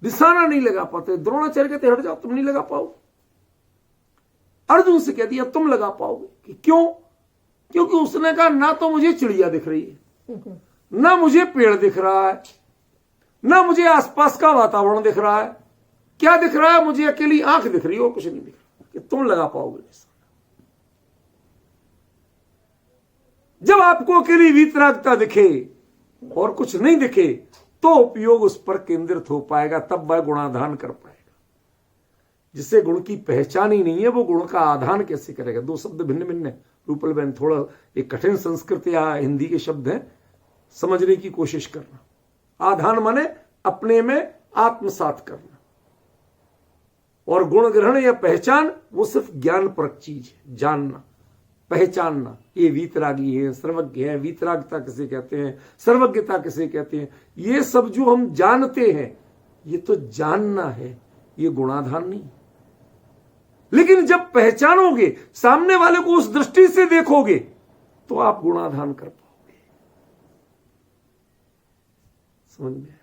निशाना नहीं लगा पाते। द्रोणाचार्य कहते हट जाओ, तुम नहीं लगा पाओगे। अर्जुन से कह दिया तुम लगा पाओगे। कि क्यों? क्योंकि उसने कहा ना तो मुझे चिड़िया दिख रही है, ना मुझे पेड़ दिख रहा है, ना मुझे आसपास का वातावरण दिख रहा है। क्या दिख रहा है? मुझे अकेली आंख दिख रही है और कुछ नहीं दिख रहा। कि तुम लगा पाओगे निशाना? जब आपको अकेली वीतरागता दिखे और कुछ नहीं दिखे, तो उपयोग उस पर केंद्रित हो पाएगा, तब वह गुणाधान कर पाएगा। जिसे गुण की पहचान ही नहीं है, वो गुण का आधान कैसे करेगा? दो शब्द भिन्न भिन्न है रूपल बहन, थोड़ा एक कठिन संस्कृत या हिंदी के शब्द हैं, समझने की कोशिश करना। आधान माने अपने में आत्मसात करना, और गुण ग्रहण या पहचान वो सिर्फ ज्ञान परक चीज है, जानना, पहचानना। ये वीतरागी है, सर्वज्ञ है। वीतरागता किसे कहते हैं, सर्वज्ञता किसे कहते हैं, ये सब जो हम जानते हैं, ये तो जानना है, ये गुणाधान नहीं। लेकिन जब पहचानोगे, सामने वाले को उस दृष्टि से देखोगे, तो आप गुणाधान कर पाओगे। समझ में?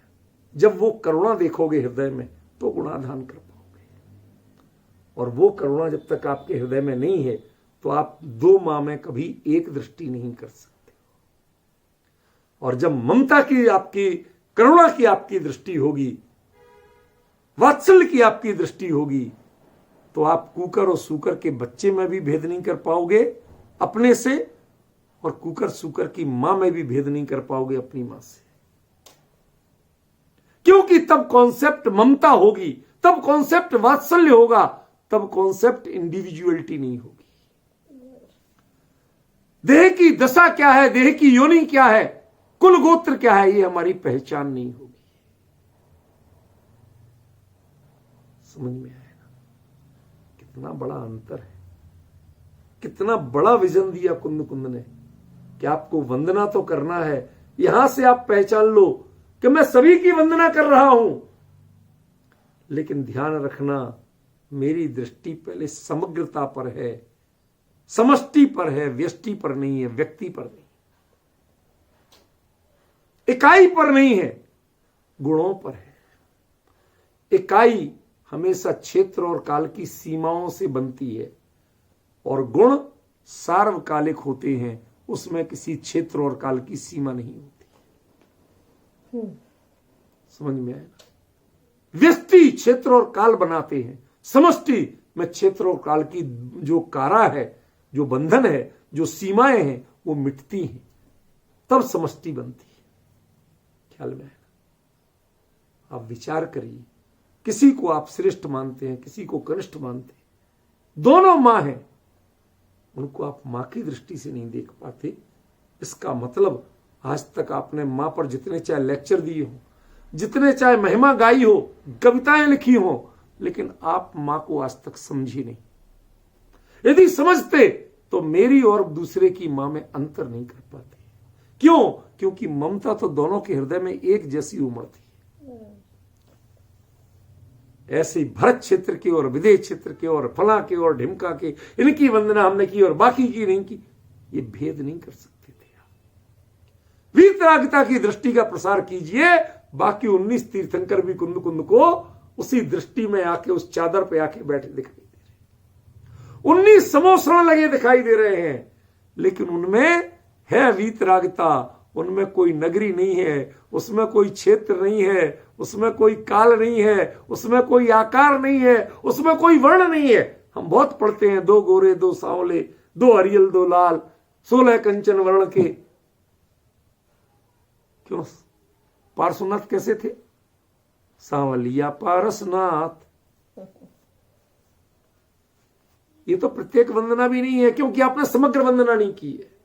जब वो करुणा देखोगे हृदय में, तो गुणाधान कर पाओगे। और वो करुणा जब तक आपके हृदय में नहीं है, तो आप दो माह में कभी एक दृष्टि नहीं कर सकते। और जब ममता की आपकी, करुणा की आपकी दृष्टि होगी, वात्सल्य की आपकी दृष्टि होगी, तो आप कुकर और सूकर के बच्चे में भी भेद नहीं कर पाओगे अपने से, और कुकर सूकर की मां में भी भेद नहीं कर पाओगे अपनी मां से। क्योंकि तब कॉन्सेप्ट ममता होगी, तब कॉन्सेप्ट वात्सल्य होगा, तब कॉन्सेप्ट इंडिविजुअलिटी नहीं होगी। देह की दशा क्या है, देह की योनि क्या है, कुल गोत्र क्या है, ये हमारी पहचान नहीं होगी। समझ में आया ना? कितना बड़ा अंतर है, कितना बड़ा विजन दिया कुंद कुंद ने कि आपको वंदना तो करना है। यहां से आप पहचान लो कि मैं सभी की वंदना कर रहा हूं, लेकिन ध्यान रखना, मेरी दृष्टि पहले समग्रता पर है, समष्टि पर है, व्यष्टि पर नहीं है, व्यक्ति पर नहीं, इकाई पर नहीं है, गुणों पर है। इकाई हमेशा क्षेत्र और काल की सीमाओं से बनती है, और गुण सार्वकालिक होते हैं, उसमें किसी क्षेत्र और काल की सीमा नहीं होती। समझ में आया? व्यष्टि क्षेत्र और काल बनाते हैं, समष्टि में क्षेत्र और काल की जो कारा है, जो बंधन है, जो सीमाएं हैं, वो मिटती हैं, तब समष्टि बनती है। ख्याल में है ना? आप विचार करिए, किसी को आप श्रेष्ठ मानते हैं, किसी को कनिष्ठ मानते हैं, दोनों मां हैं, उनको आप मां की दृष्टि से नहीं देख पाते। इसका मतलब आज तक आपने मां पर जितने चाहे लेक्चर दिए हो, जितने चाहे महिमा गाई हो, कविताएं लिखी हो, लेकिन आप मां को आज तक समझी नहीं। यदि समझते तो मेरी और दूसरे की मां में अंतर नहीं कर पाते। क्यों? क्योंकि ममता तो दोनों के हृदय में एक जैसी उमड़ती है। ऐसे ही भरत क्षेत्र की और विदेश क्षेत्र की और फला की और ढिमका की, इनकी वंदना हमने की और बाकी की नहीं की, ये भेद नहीं कर सकते थे आप। वीतरागता की दृष्टि का प्रसार कीजिए, बाकी 19 तीर्थंकर भी कुंद कुंद को उसी दृष्टि में आके उस चादर पे आके बैठे दिखाई दे रहे, 19 समोसरण लगे दिखाई दे रहे हैं, लेकिन उनमें है वीतरागता, उनमें कोई नगरी नहीं है, उसमें कोई क्षेत्र नहीं है, उसमें कोई काल नहीं है, उसमें कोई आकार नहीं है, उसमें कोई वर्ण नहीं है। हम बहुत पढ़ते हैं 2 गोरे 2 सांवले 2 हरियल 2 लाल 16 कंचन वर्ण के। क्यों? पार्श्वनाथ कैसे थे? सांवलिया पारसनाथ। ये तो प्रत्येक वंदना भी नहीं है, क्योंकि आपने समग्र वंदना नहीं की है।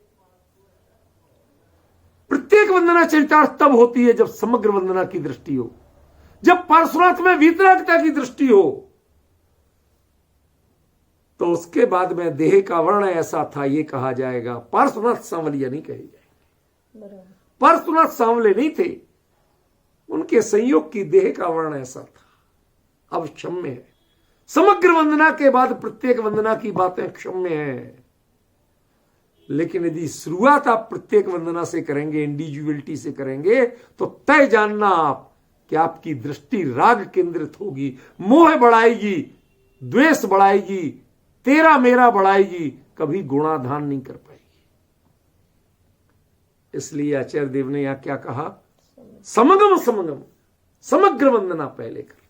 प्रत्येक वंदना चरितार्थ तब होती है जब समग्र वंदना की दृष्टि हो, जब पार्श्वनाथ में वीतरागता की दृष्टि हो, तो उसके बाद में देह का वर्ण ऐसा था ये कहा जाएगा। पार्श्वनाथ सांवलिया नहीं कहे जाएंगे, पार्श्वनाथ सांवले नहीं थे, उनके संयोग की देह का वर्ण ऐसा था। अब क्षम्य है, समग्र वंदना के बाद प्रत्येक वंदना की बातें क्षम्य है, लेकिन यदि शुरुआत आप प्रत्येक वंदना से करेंगे, इंडिविजुअलिटी से करेंगे, तो तय जानना आप कि आपकी दृष्टि राग केंद्रित होगी, मोह बढ़ाएगी, द्वेष बढ़ाएगी, तेरा मेरा बढ़ाएगी, कभी गुणाधान नहीं कर पाएगी। इसलिए आचार्य देव ने यहां क्या कहा? समगम समगम, समग्र वंदना पहले कर।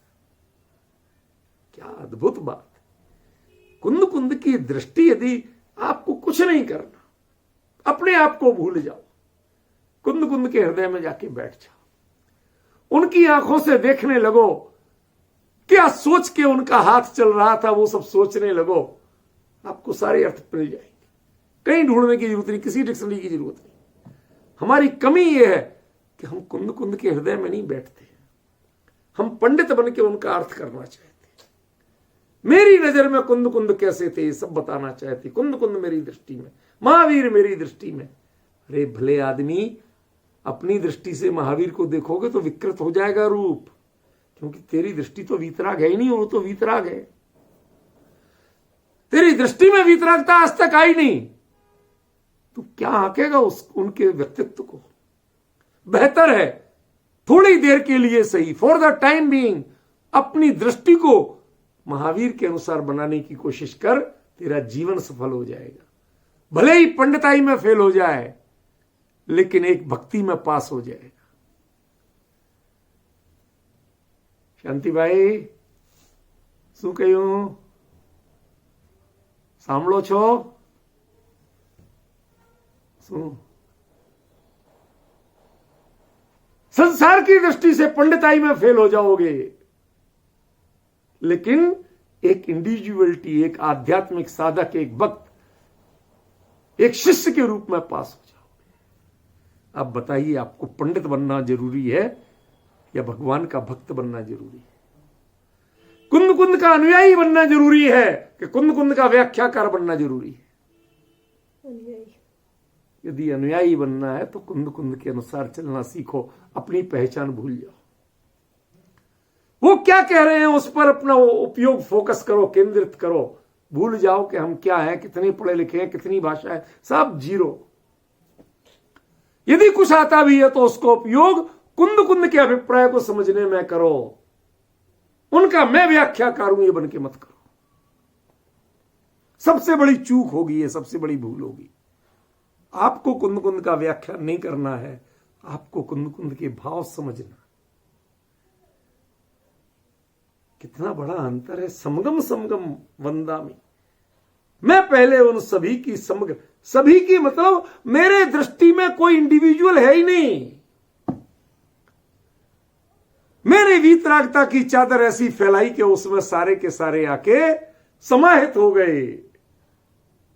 क्या अद्भुत बात! कुंद कुंद की दृष्टि, यदि आपको कुछ नहीं करना, अपने आप को भूल जाओ, कुंद कुंद के हृदय में जाके बैठ जाओ, उनकी आंखों से देखने लगो, क्या सोच के उनका हाथ चल रहा था वो सब सोचने लगो, आपको सारे अर्थ मिल जाएंगे। कहीं ढूंढने की जरूरत नहीं, किसी डिक्शनरी की जरूरत नहीं। हमारी कमी यह है कि हम कुंद कुंद के हृदय में नहीं बैठते, हम पंडित बन के उनका अर्थ करना चाहते। मेरी नजर में कुंद कुंद कैसे थे ये सब बताना चाहती, कुंद कुंद मेरी दृष्टि में, महावीर मेरी दृष्टि में। अरे भले आदमी, अपनी दृष्टि से महावीर को देखोगे तो विकृत हो जाएगा रूप, क्योंकि तेरी दृष्टि तो वीतराग है ही नहीं, वो तो वीतराग है। तेरी दृष्टि में वीतरागता आज तक आई नहीं, तू क्या आंकेगा उनके व्यक्तित्व को? बेहतर है थोड़ी देर के लिए सही, फॉर द टाइम बीइंग, अपनी दृष्टि को महावीर के अनुसार बनाने की कोशिश कर, तेरा जीवन सफल हो जाएगा। भले ही पंडिताई में फेल हो जाए, लेकिन एक भक्ति में पास हो जाएगा। शांति भाई શું કહ્યું? સાંભળો છો? શું? संसार की दृष्टि से पंडिताई में फेल हो जाओगे, लेकिन एक इंडिविजुअलिटी, एक आध्यात्मिक साधक, एक भक्त, एक शिष्य के रूप में पास हो जाओगे। अब बताइए, आपको पंडित बनना जरूरी है या भगवान का भक्त बनना जरूरी है? कुंद कुंद का अनुयायी बनना जरूरी है कि कुंद कुंद का व्याख्याकार बनना जरूरी है? यदि अनुयायी बनना है तो कुंद कुंद के अनुसार चलना सीखो, अपनी पहचान भूल जाओ। वो क्या कह रहे हैं उस पर अपना उपयोग, फोकस करो, केंद्रित करो। भूल जाओ कि हम क्या हैं, कितने पढ़े लिखे हैं, कितनी भाषा है, सब जीरो। यदि कुछ आता भी है तो उसको उपयोग कुंद कुंद के अभिप्राय को समझने में करो, उनका मैं व्याख्याकार हूं ये बन के मत करो। सबसे बड़ी चूक होगी ये, सबसे बड़ी भूल होगी। आपको कुंद कुंद का व्याख्यान नहीं करना है, आपको कुंद कुंद के भाव समझना। कितना बड़ा अंतर है। समगम समगम वंदामि, मैं पहले उन सभी की समग्र, सभी की मतलब मेरे दृष्टि में कोई इंडिविजुअल है ही नहीं। मेरी वीतरागता की चादर ऐसी फैलाई कि उसमें सारे के सारे आके समाहित हो गए,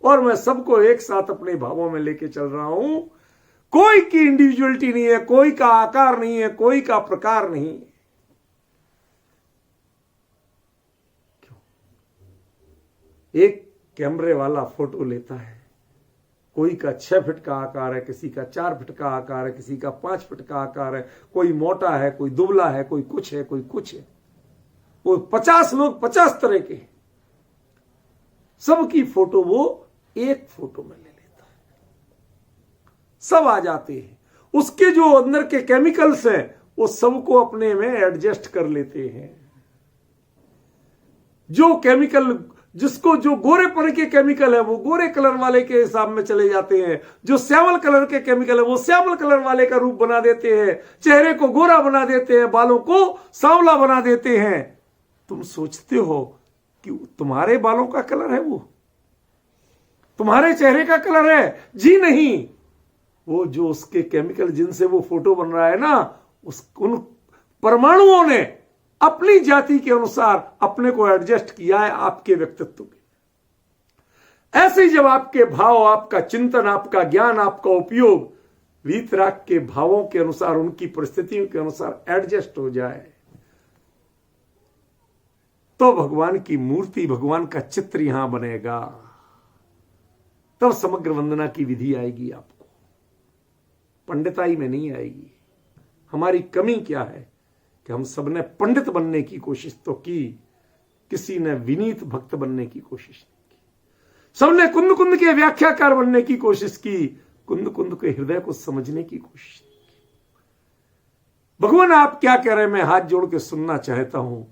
और मैं सबको एक साथ अपने भावों में लेके चल रहा हूं। कोई की इंडिविजुअलिटी नहीं है, कोई का आकार नहीं है, कोई का प्रकार नहीं है। क्यों? एक कैमरे वाला फोटो लेता है, कोई का 6 फीट का आकार है, किसी का 4 फीट का आकार है, किसी का 5 फीट का आकार है, कोई मोटा है, कोई दुबला है, कोई कुछ है, कोई कुछ है। वो 50 लोग 50 तरह के, सबकी फोटो वो एक फोटो में ले लेता है, सब आ जाते हैं। उसके जो अंदर के केमिकल्स हैं वो सबको अपने में एडजस्ट कर लेते हैं। जो केमिकल, जिसको जो गोरेपन के केमिकल है वो गोरे कलर वाले के हिसाब में चले जाते हैं, जो श्यामल कलर के केमिकल है वो श्यामल कलर वाले का रूप बना देते हैं, चेहरे को गोरा बना देते हैं, बालों को सांवला बना देते हैं। तुम सोचते हो कि तुम्हारे बालों का कलर है वो, तुम्हारे चेहरे का कलर है? जी नहीं, वो जो उसके केमिकल जिनसे वो फोटो बन रहा है ना, उन परमाणुओं ने अपनी जाति के अनुसार अपने को एडजस्ट किया है आपके व्यक्तित्व के। ऐसे ही जब आपके भाव, आपका चिंतन, आपका ज्ञान, आपका उपयोग वीतराग के भावों के अनुसार, उनकी परिस्थितियों के अनुसार एडजस्ट हो जाए, तो भगवान की मूर्ति, भगवान का चित्र यहां बनेगा। तब समग्र वंदना की विधि आएगी आपको, पंडिताई में नहीं आएगी। हमारी कमी क्या है कि हम सबने पंडित बनने की कोशिश तो की, किसी ने विनीत भक्त बनने की कोशिश नहीं की। सबने कुंद कुंद के व्याख्याकार बनने की कोशिश की, कुंद कुंद के हृदय को समझने की कोशिश नहीं की। भगवान आप क्या कह रहे हैं, मैं हाथ जोड़ के सुनना चाहता हूं।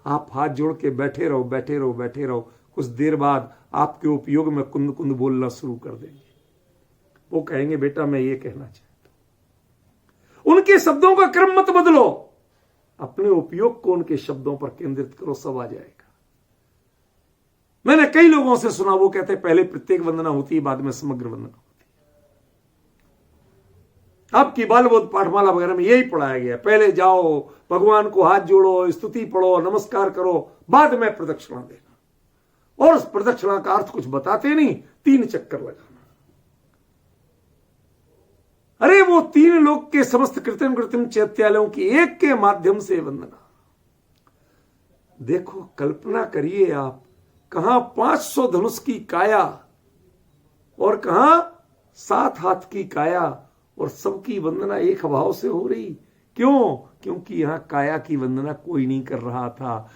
आप हाथ जोड़ के बैठे रहो, बैठे रहो, बैठे रहो। कुछ देर बाद आपके उपयोग में कुंद कुंद बोलना शुरू कर देंगे। वो कहेंगे बेटा मैं ये कहना चाहता हूं। उनके शब्दों का क्रम मत बदलो, अपने उपयोग को उनके शब्दों पर केंद्रित करो, सब आ जाएगा। मैंने कई लोगों से सुना, वो कहते हैं पहले प्रत्येक वंदना होती है, बाद में समग्र वंदना होती है। आपकी बाल बोध पाठमाला वगैरह में यही पढ़ाया गया, पहले जाओ भगवान को हाथ जोड़ो, स्तुति पढ़ो, नमस्कार करो, बाद में प्रदक्षिणा देना। और उस प्रदक्षिणा का अर्थ कुछ बताते नहीं, 3 चक्कर लगाना। अरे वो 3 लोक के समस्त कृत्रिम कृत्रिम चैत्यालयों की एक के माध्यम से वंदना। देखो, कल्पना करिए आप, कहां 500 धनुष की काया और कहां 7 हाथ की काया, और सबकी वंदना एक भाव से हो रही। क्यों? क्योंकि यहां काया की वंदना कोई नहीं कर रहा था।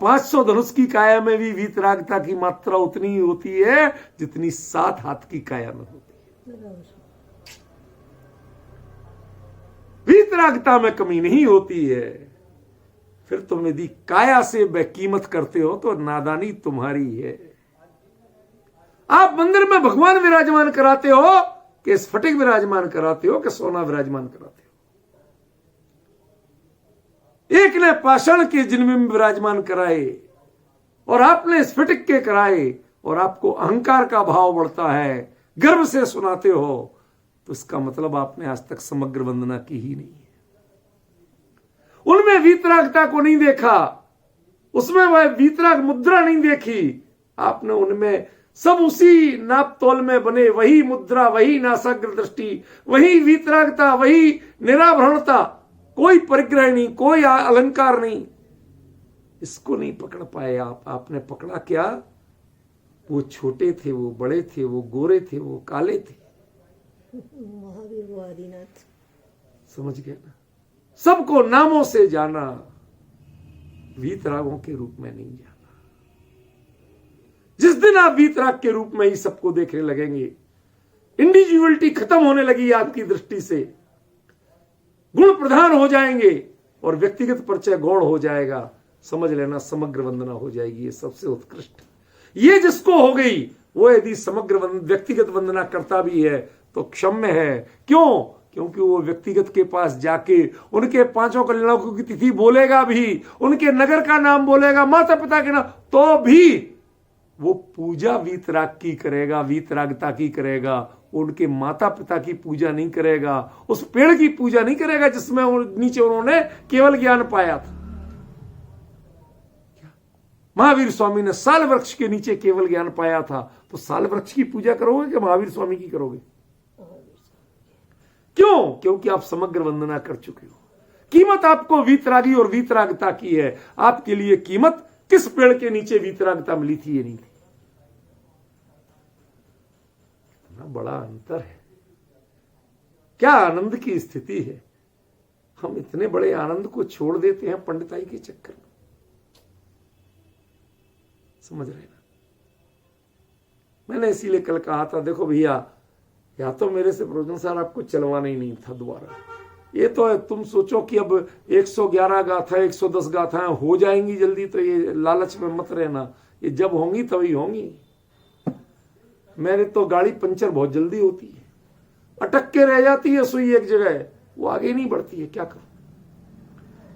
500 धनुष की काया में भी वीतरागता की मात्रा उतनी ही होती है जितनी 7 हाथ की काया में होती है। वीतरागता में कमी नहीं होती है। फिर तुम यदि काया से बेकीमत करते हो तो नादानी तुम्हारी है। आप मंदिर में भगवान विराजमान कराते हो कि स्फटिक विराजमान कराते हो कि सोना विराजमान कराते हो? एक ने पाषाण के जिनमें विराजमान कराए और आपने स्फटिक के कराए, और आपको अहंकार का भाव बढ़ता है, गर्व से सुनाते हो, तो इसका मतलब आपने आज तक समग्र वंदना की ही नहीं है। उनमें वीतरागता को नहीं देखा, उसमें वह वीतराग मुद्रा नहीं देखी आपने। उनमें सब उसी नाप तोल में बने, वही मुद्रा, वही नासाग्र दृष्टि, वही वीतरागता, वही निराभरणता, कोई परिग्रह नहीं, कोई अलंकार नहीं। इसको नहीं पकड़ पाए आप। आपने पकड़ा क्या? वो छोटे थे, वो बड़े थे, वो गोरे थे, वो काले थे। महावीर वो आदिनाथ। समझ गए ना? सबको नामों से जाना, वीतरागों के रूप में नहीं जाना। जिस दिन आप वीतराग के रूप में ही सबको देखने लगेंगे, इंडिविजुअलिटी खत्म होने लगी आपकी दृष्टि से, गुण प्रधान हो जाएंगे और व्यक्तिगत परिचय गौण हो जाएगा, समझ लेना समग्र वंदना हो जाएगी। ये सबसे उत्कृष्ट। ये जिसको हो गई, वो यदि समग्र व्यक्तिगत वंदना करता भी है तो क्षम्य है। क्यों? क्योंकि वो व्यक्तिगत के पास जाके उनके 5 कल्याणों की तिथि बोलेगा भी, उनके नगर का नाम बोलेगा, माता पिता के नाम, तो भी वो पूजा वीतराग की करेगा, वीतरागता की करेगा। उनके माता पिता की पूजा नहीं करेगा, उस पेड़ की पूजा नहीं करेगा जिसमें नीचे उन्होंने केवल ज्ञान पाया था। महावीर स्वामी ने साल वृक्ष के नीचे केवल ज्ञान पाया था, तो साल वृक्ष की पूजा करोगे कि महावीर स्वामी की करोगे? क्यों? क्योंकि आप समग्र वंदना कर चुके हो। कीमत आपको वीतरागी और वीतरागता की है। आपके लिए कीमत किस पेड़ के नीचे वीतरागता मिली थी, ये नहीं थी। इतना बड़ा अंतर है। क्या आनंद की स्थिति है। हम इतने बड़े आनंद को छोड़ देते हैं पंडिताई के चक्कर में। समझ रहे ना? मैंने इसीलिए कल कहा था, देखो भैया, या तो मेरे से प्रोड्यूसर आपको चलवाना ही नहीं था दोबारा। ये तो है, तुम सोचो कि अब 111 गाथा 110 गाथाएं हो जाएंगी जल्दी, तो ये लालच में मत रहना, ये जब होंगी तभी होंगी। मेरे तो गाड़ी पंचर बहुत जल्दी होती है, अटक के रह जाती है सुई एक जगह, वो आगे नहीं बढ़ती है। क्या करूं?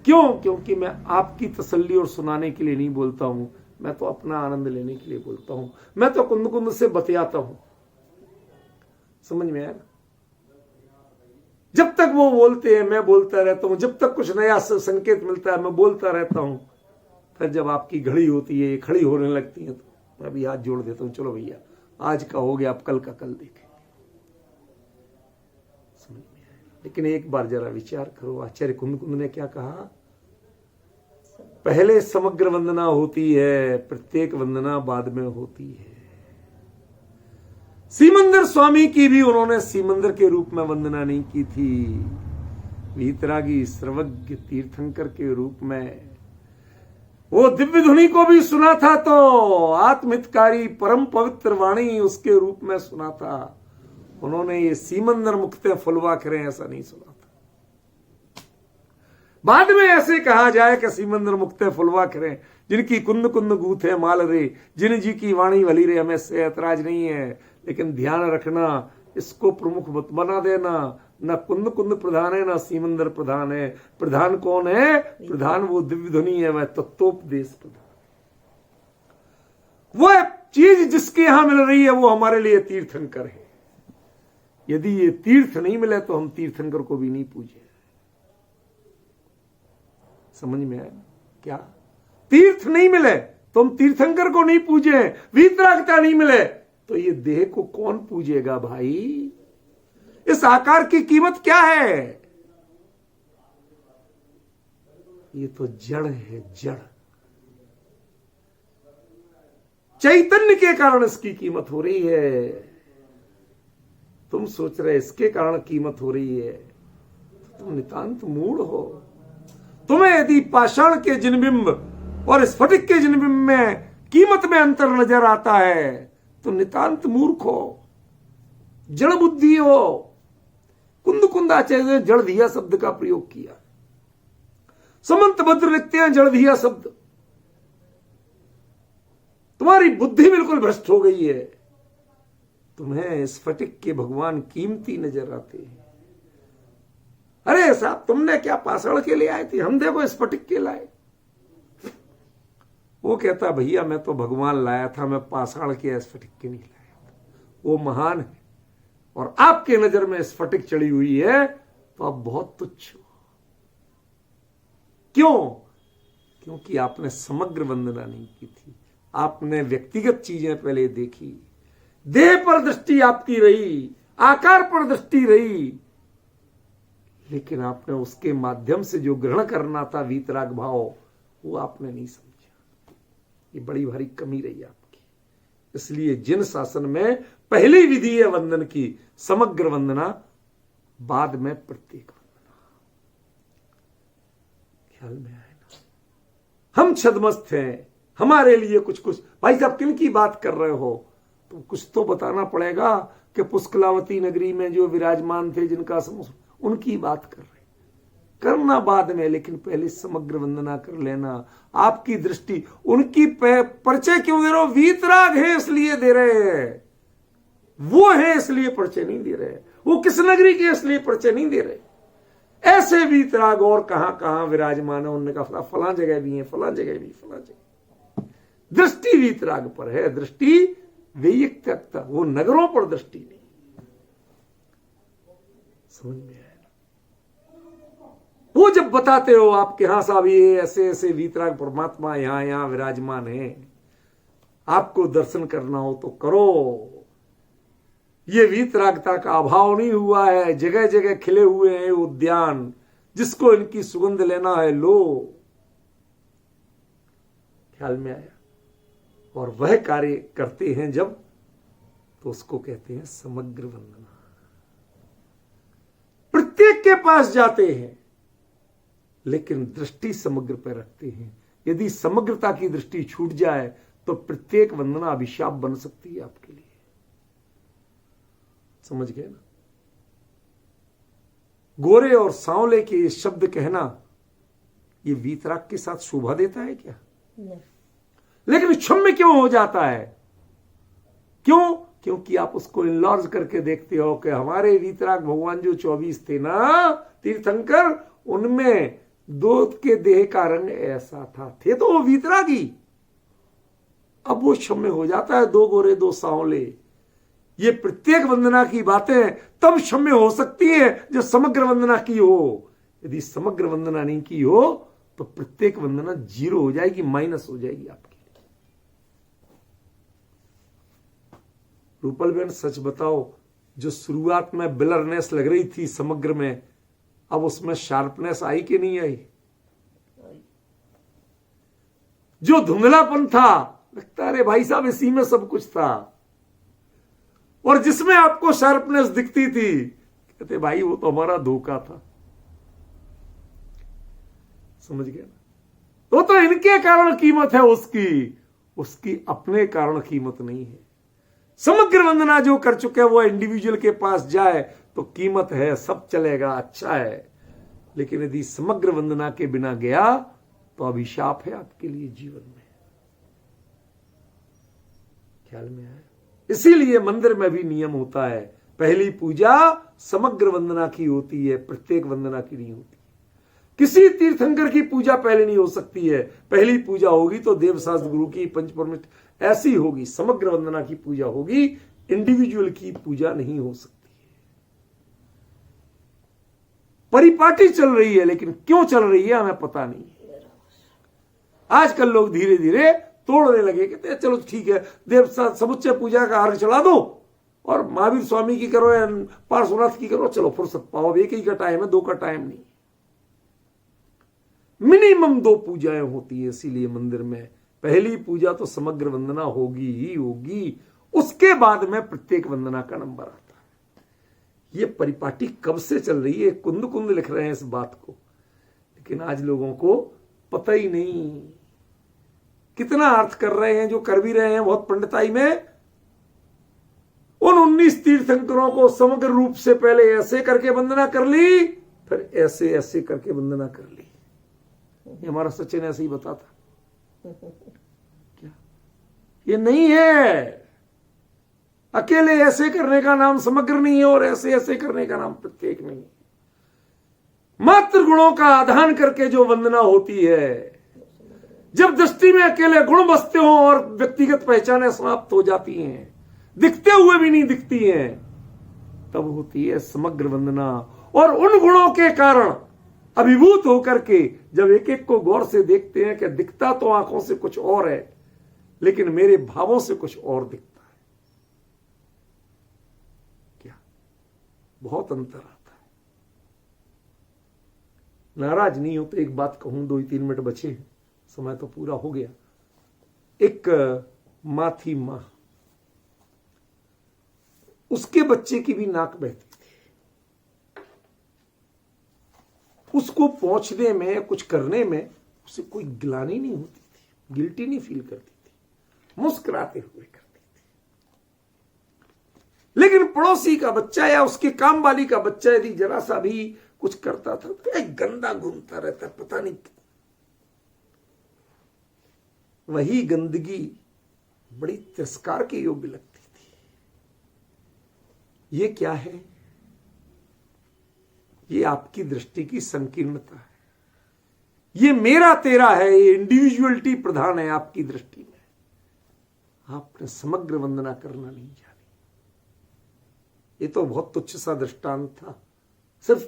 क्यों? क्योंकि मैं आपकी तसल्ली और सुनाने के लिए नहीं बोलता हूं, मैं तो अपना आनंद लेने के लिए बोलता हूं। मैं तो कुंद कुंद से बतियाता हूं। समझ में आया? जब तक वो बोलते हैं मैं बोलता रहता हूं, जब तक कुछ नया संकेत मिलता है मैं बोलता रहता हूं। फिर जब आपकी घड़ी होती है, खड़ी होने लगती है, तो मैं भी हाथ जोड़ देता हूं, चलो भैया आज का हो गया, अब कल का कल देखेंगे। समझ में आया? लेकिन एक बार जरा विचार करो, आचार्य कुंद कुंद ने क्या कहा? पहले समग्र वंदना होती है, प्रत्येक वंदना बाद में होती है। सीमंदर स्वामी की भी उन्होंने सीमंदर के रूप में वंदना नहीं की थी, वीतरागी सर्वज्ञ तीर्थंकर के रूप में। वो दिव्य ध्वनि को भी सुना था तो आत्महितकारी परम पवित्र वाणी उसके रूप में सुना था। उन्होंने ये सीमंदर मुक्ते फुलवा करें ऐसा नहीं सुना था। बाद में ऐसे कहा जाए कि सीमंदर मुक्ते फुलवा करें, जिनकी कुंद कुंद गूथे माल रे, जिन जी की वाणी भली रे, हमें से ऐतराज नहीं है। लेकिन ध्यान रखना, इसको प्रमुख मत बना देना। न कुंद कुंद प्रधान है, न सीमंदर प्रधान है। प्रधान कौन है? प्रधान वो दिव्य ध्वनि है, वह तत्वोपदेश प्रधान। वह चीज जिसके यहां मिल रही है वो हमारे लिए तीर्थंकर है। यदि ये तीर्थ नहीं मिले तो हम तीर्थंकर को भी नहीं पूजे। समझ में आया क्या? तीर्थ नहीं मिले तो हम तीर्थंकर को नहीं पूजे, वीतरागता नहीं मिले तो ये देह को कौन पूजेगा भाई? इस आकार की कीमत क्या है? ये तो जड़ है, जड़। चैतन्य के कारण इसकी कीमत हो रही है। तुम सोच रहे इसके कारण कीमत हो रही है, तो तुम नितांत मूढ़ हो। तुम्हें यदि पाषाण के जिनबिंब और स्फटिक के जिनबिंब में कीमत में अंतर नजर आता है तो नितांत मूर्ख हो, जड़ बुद्धि हो। कुंद कुंदाचार्य ने जड़ धिया शब्द का प्रयोग किया। समंत भद्र लिखते हैं जड़ धिया शब्द। तुम्हारी बुद्धि बिल्कुल भ्रष्ट हो गई है। तुम्हें स्फटिक के भगवान कीमती नजर आते हैं। अरे साहब, तुमने क्या पाषाण के लिए आए थे, हम देखो स्फटिक के लाए। वो कहता भैया मैं तो भगवान लाया था, मैं पाषाण के स्फटिक के नहीं लाया। वो महान है और आपके नजर में स्फटिक चढ़ी हुई है तो आप बहुत तुच्छ हो। क्यों? क्योंकि आपने समग्र वंदना नहीं की थी। आपने व्यक्तिगत चीजें पहले देखी। देह पर दृष्टि आपकी रही, आकार पर दृष्टि रही, लेकिन आपने उसके माध्यम से जो ग्रहण करना था वीतराग भाव, वो आपने नहीं समझा। ये बड़ी भारी कमी रही आपकी। इसलिए जिन शासन में पहली विधि है वंदन की समग्र वंदना, बाद में प्रत्येक वंदना। ख्याल में आए ना? हम छदमस्त हैं, हमारे लिए कुछ कुछ। भाई साहब किन की बात कर रहे हो? तो कुछ तो बताना पड़ेगा कि पुष्कलावती नगरी में जो विराजमान थे, जिनका उनकी बात कर रहे। करना बाद में, लेकिन पहले समग्र वंदना कर लेना। आपकी दृष्टि उनकी परिचय क्यों दे रहे हो? वीतराग है इसलिए दे रहे हैं, वो है इसलिए परिचय नहीं दे रहे। वो किस नगरी के इसलिए परिचय नहीं दे रहे। ऐसे वीतराग और कहां कहां विराजमान है। उन्होंने कहा फलां जगह भी है, फलां जगह भी, फलां जगह। दृष्टि वीतराग पर है, दृष्टि वैयक्तिकता, वो नगरों पर दृष्टि नहीं। समझ में आया? वो जब बताते हो आपके यहां साहब ये ऐसे ऐसे वीतराग परमात्मा यहां यहां विराजमान है, आपको दर्शन करना हो तो करो। ये वीतरागता का अभाव नहीं हुआ है। जगह जगह खिले हुए हैं उद्यान, जिसको इनकी सुगंध लेना है लो। ख्याल में आया? और वह कार्य करते हैं जब, तो उसको कहते हैं समग्र वंदना। प्रत्येक के पास जाते हैं लेकिन दृष्टि समग्र पर रखते हैं। यदि समग्रता की दृष्टि छूट जाए तो प्रत्येक वंदना अभिशाप बन सकती है आपके लिए। समझ गए ना? गोरे और सांवले के ये शब्द कहना, ये वीतराग के साथ शोभा देता है क्या? नहीं। लेकिन क्षम्य क्यों हो जाता है? क्यों? क्योंकि आप उसको इनलॉर्ज करके देखते हो कि हमारे वीतराग भगवान जो 24 थे ना तीर्थंकर, उनमें दो के देह का रंग ऐसा था, थे तो वो वीतरागी। अब वो क्षम्य हो जाता है, दो गोरे दो सांवले। ये प्रत्येक वंदना की बातें तब क्षम्य हो सकती है जब समग्र वंदना की हो। यदि समग्र वंदना नहीं की हो तो प्रत्येक वंदना जीरो हो जाएगी, माइनस हो जाएगी आपकी। रूपल बहन सच बताओ, जो शुरुआत में बिलरनेस लग रही थी समग्र में, अब उसमें शार्पनेस आई कि नहीं आई? जो धुंधलापन था, लगता अरे भाई साहब इसी में सब कुछ था, और जिसमें आपको शार्पनेस दिखती थी, कहते भाई वो तो हमारा धोखा था। समझ गया ना? तो इनके कारण कीमत है उसकी अपने कारण कीमत नहीं है। समग्र वंदना जो कर चुके हैं वो इंडिविजुअल के पास जाए तो कीमत है, सब चलेगा, अच्छा है। लेकिन यदि समग्र वंदना के बिना गया तो अभिशाप है आपके लिए जीवन में। ख्याल में आया? इसीलिए मंदिर में भी नियम होता है, पहली पूजा समग्र वंदना की होती है, प्रत्येक वंदना की नहीं होती। किसी तीर्थंकर की पूजा पहले नहीं हो सकती है। पहली पूजा होगी तो देवशास्त्र गुरु की, पंचपरमिट ऐसी होगी। समग्र वंदना की पूजा होगी, इंडिविजुअल की पूजा नहीं हो सकती है। परिपाटी चल रही है, लेकिन क्यों चल रही है हमें पता नहीं है। आजकल लोग धीरे धीरे तोड़ने लगे, कहते हैं चलो ठीक है, देव समुच्चय पूजा का अर्घ चला दो और महावीर स्वामी की करो या पार्श्वनाथ की करो, चलो फुर्सत पाओ। अब एक ही का टाइम है, दो का टाइम नहीं। मिनिमम 2 पूजाएं होती है। इसीलिए मंदिर में पहली पूजा तो समग्र वंदना होगी ही होगी, उसके बाद में प्रत्येक वंदना का नंबर आता है। ये परिपाटी कब से चल रही है, कुंद कुंद लिख रहे हैं इस बात को, लेकिन आज लोगों को पता ही नहीं। कितना अर्थ कर रहे हैं, जो कर भी रहे हैं बहुत पंडिताई में। उन 19 तीर्थंकरों को समग्र रूप से पहले ऐसे करके वंदना कर ली, फिर ऐसे ऐसे करके वंदना कर ली। ये हमारा सचिन ऐसे ही बताता। क्या ये नहीं है? अकेले ऐसे करने का नाम समग्र नहीं है और ऐसे ऐसे करने का नाम प्रत्येक नहीं है। मात्र गुणों का आधान करके जो वंदना होती है, जब दृष्टि में अकेले गुण बसते हो और व्यक्तिगत पहचानें समाप्त हो जाती हैं, दिखते हुए भी नहीं दिखती हैं, तब होती है समग्र वंदना। और उन गुणों के कारण अभिभूत होकर के जब एक एक को गौर से देखते हैं कि दिखता तो आंखों से कुछ और है, लेकिन मेरे भावों से कुछ और दिखता है, क्या बहुत अंतर आता है। नाराज नहीं हो तो एक बात कहूं, 2-3 मिनट बचे हैं, समय तो पूरा हो गया। एक मां थी, मां, उसके बच्चे की भी नाक बहती थी। उसको पहुंचने में, कुछ करने में उसे कोई गिलानी नहीं होती थी, गिल्टी नहीं फील करती थी, मुस्कुराते हुए करती थी। लेकिन पड़ोसी का बच्चा या उसके काम वाली का बच्चा यदि जरा सा भी कुछ करता था तो एक गंदा घूमता रहता, पता नहीं। वही गंदगी बड़ी तिरस्कार के योग्य लगती थी। ये क्या है? ये आपकी दृष्टि की संकीर्णता है। ये मेरा तेरा है, ये इंडिविजुअलिटी प्रधान है आपकी दृष्टि में। आपने समग्र वंदना करना नहीं जानी। ये तो बहुत तुच्छ सा दृष्टांत था, सिर्फ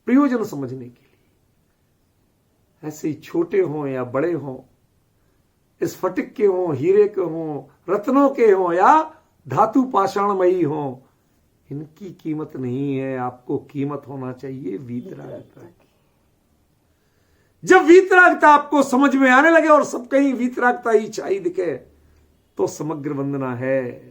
प्रयोजन समझने के लिए। ऐसे ही छोटे हों या बड़े हों, स्फटिक के हों, हीरे के हों, रत्नों के हों या धातु पाषाणमयी हों, इनकी कीमत नहीं है। आपको कीमत होना चाहिए वीतरागता की। जब वीतरागता आपको समझ में आने लगे और सब कहीं वीतरागता ही छाई दिखे तो समग्र वंदना है।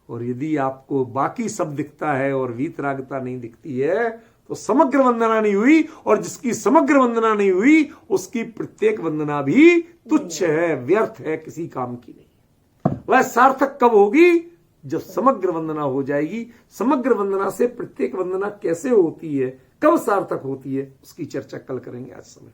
और यदि आपको बाकी सब दिखता है और वीतरागता नहीं दिखती है तो समग्र वंदना नहीं हुई, और जिसकी समग्र वंदना नहीं हुई उसकी प्रत्येक वंदना भी तुच्छ है, व्यर्थ है, किसी काम की नहीं। वह सार्थक कब होगी? जब समग्र वंदना हो जाएगी। समग्र वंदना से प्रत्येक वंदना कैसे होती है, कब सार्थक होती है, उसकी चर्चा कल करेंगे। आज समय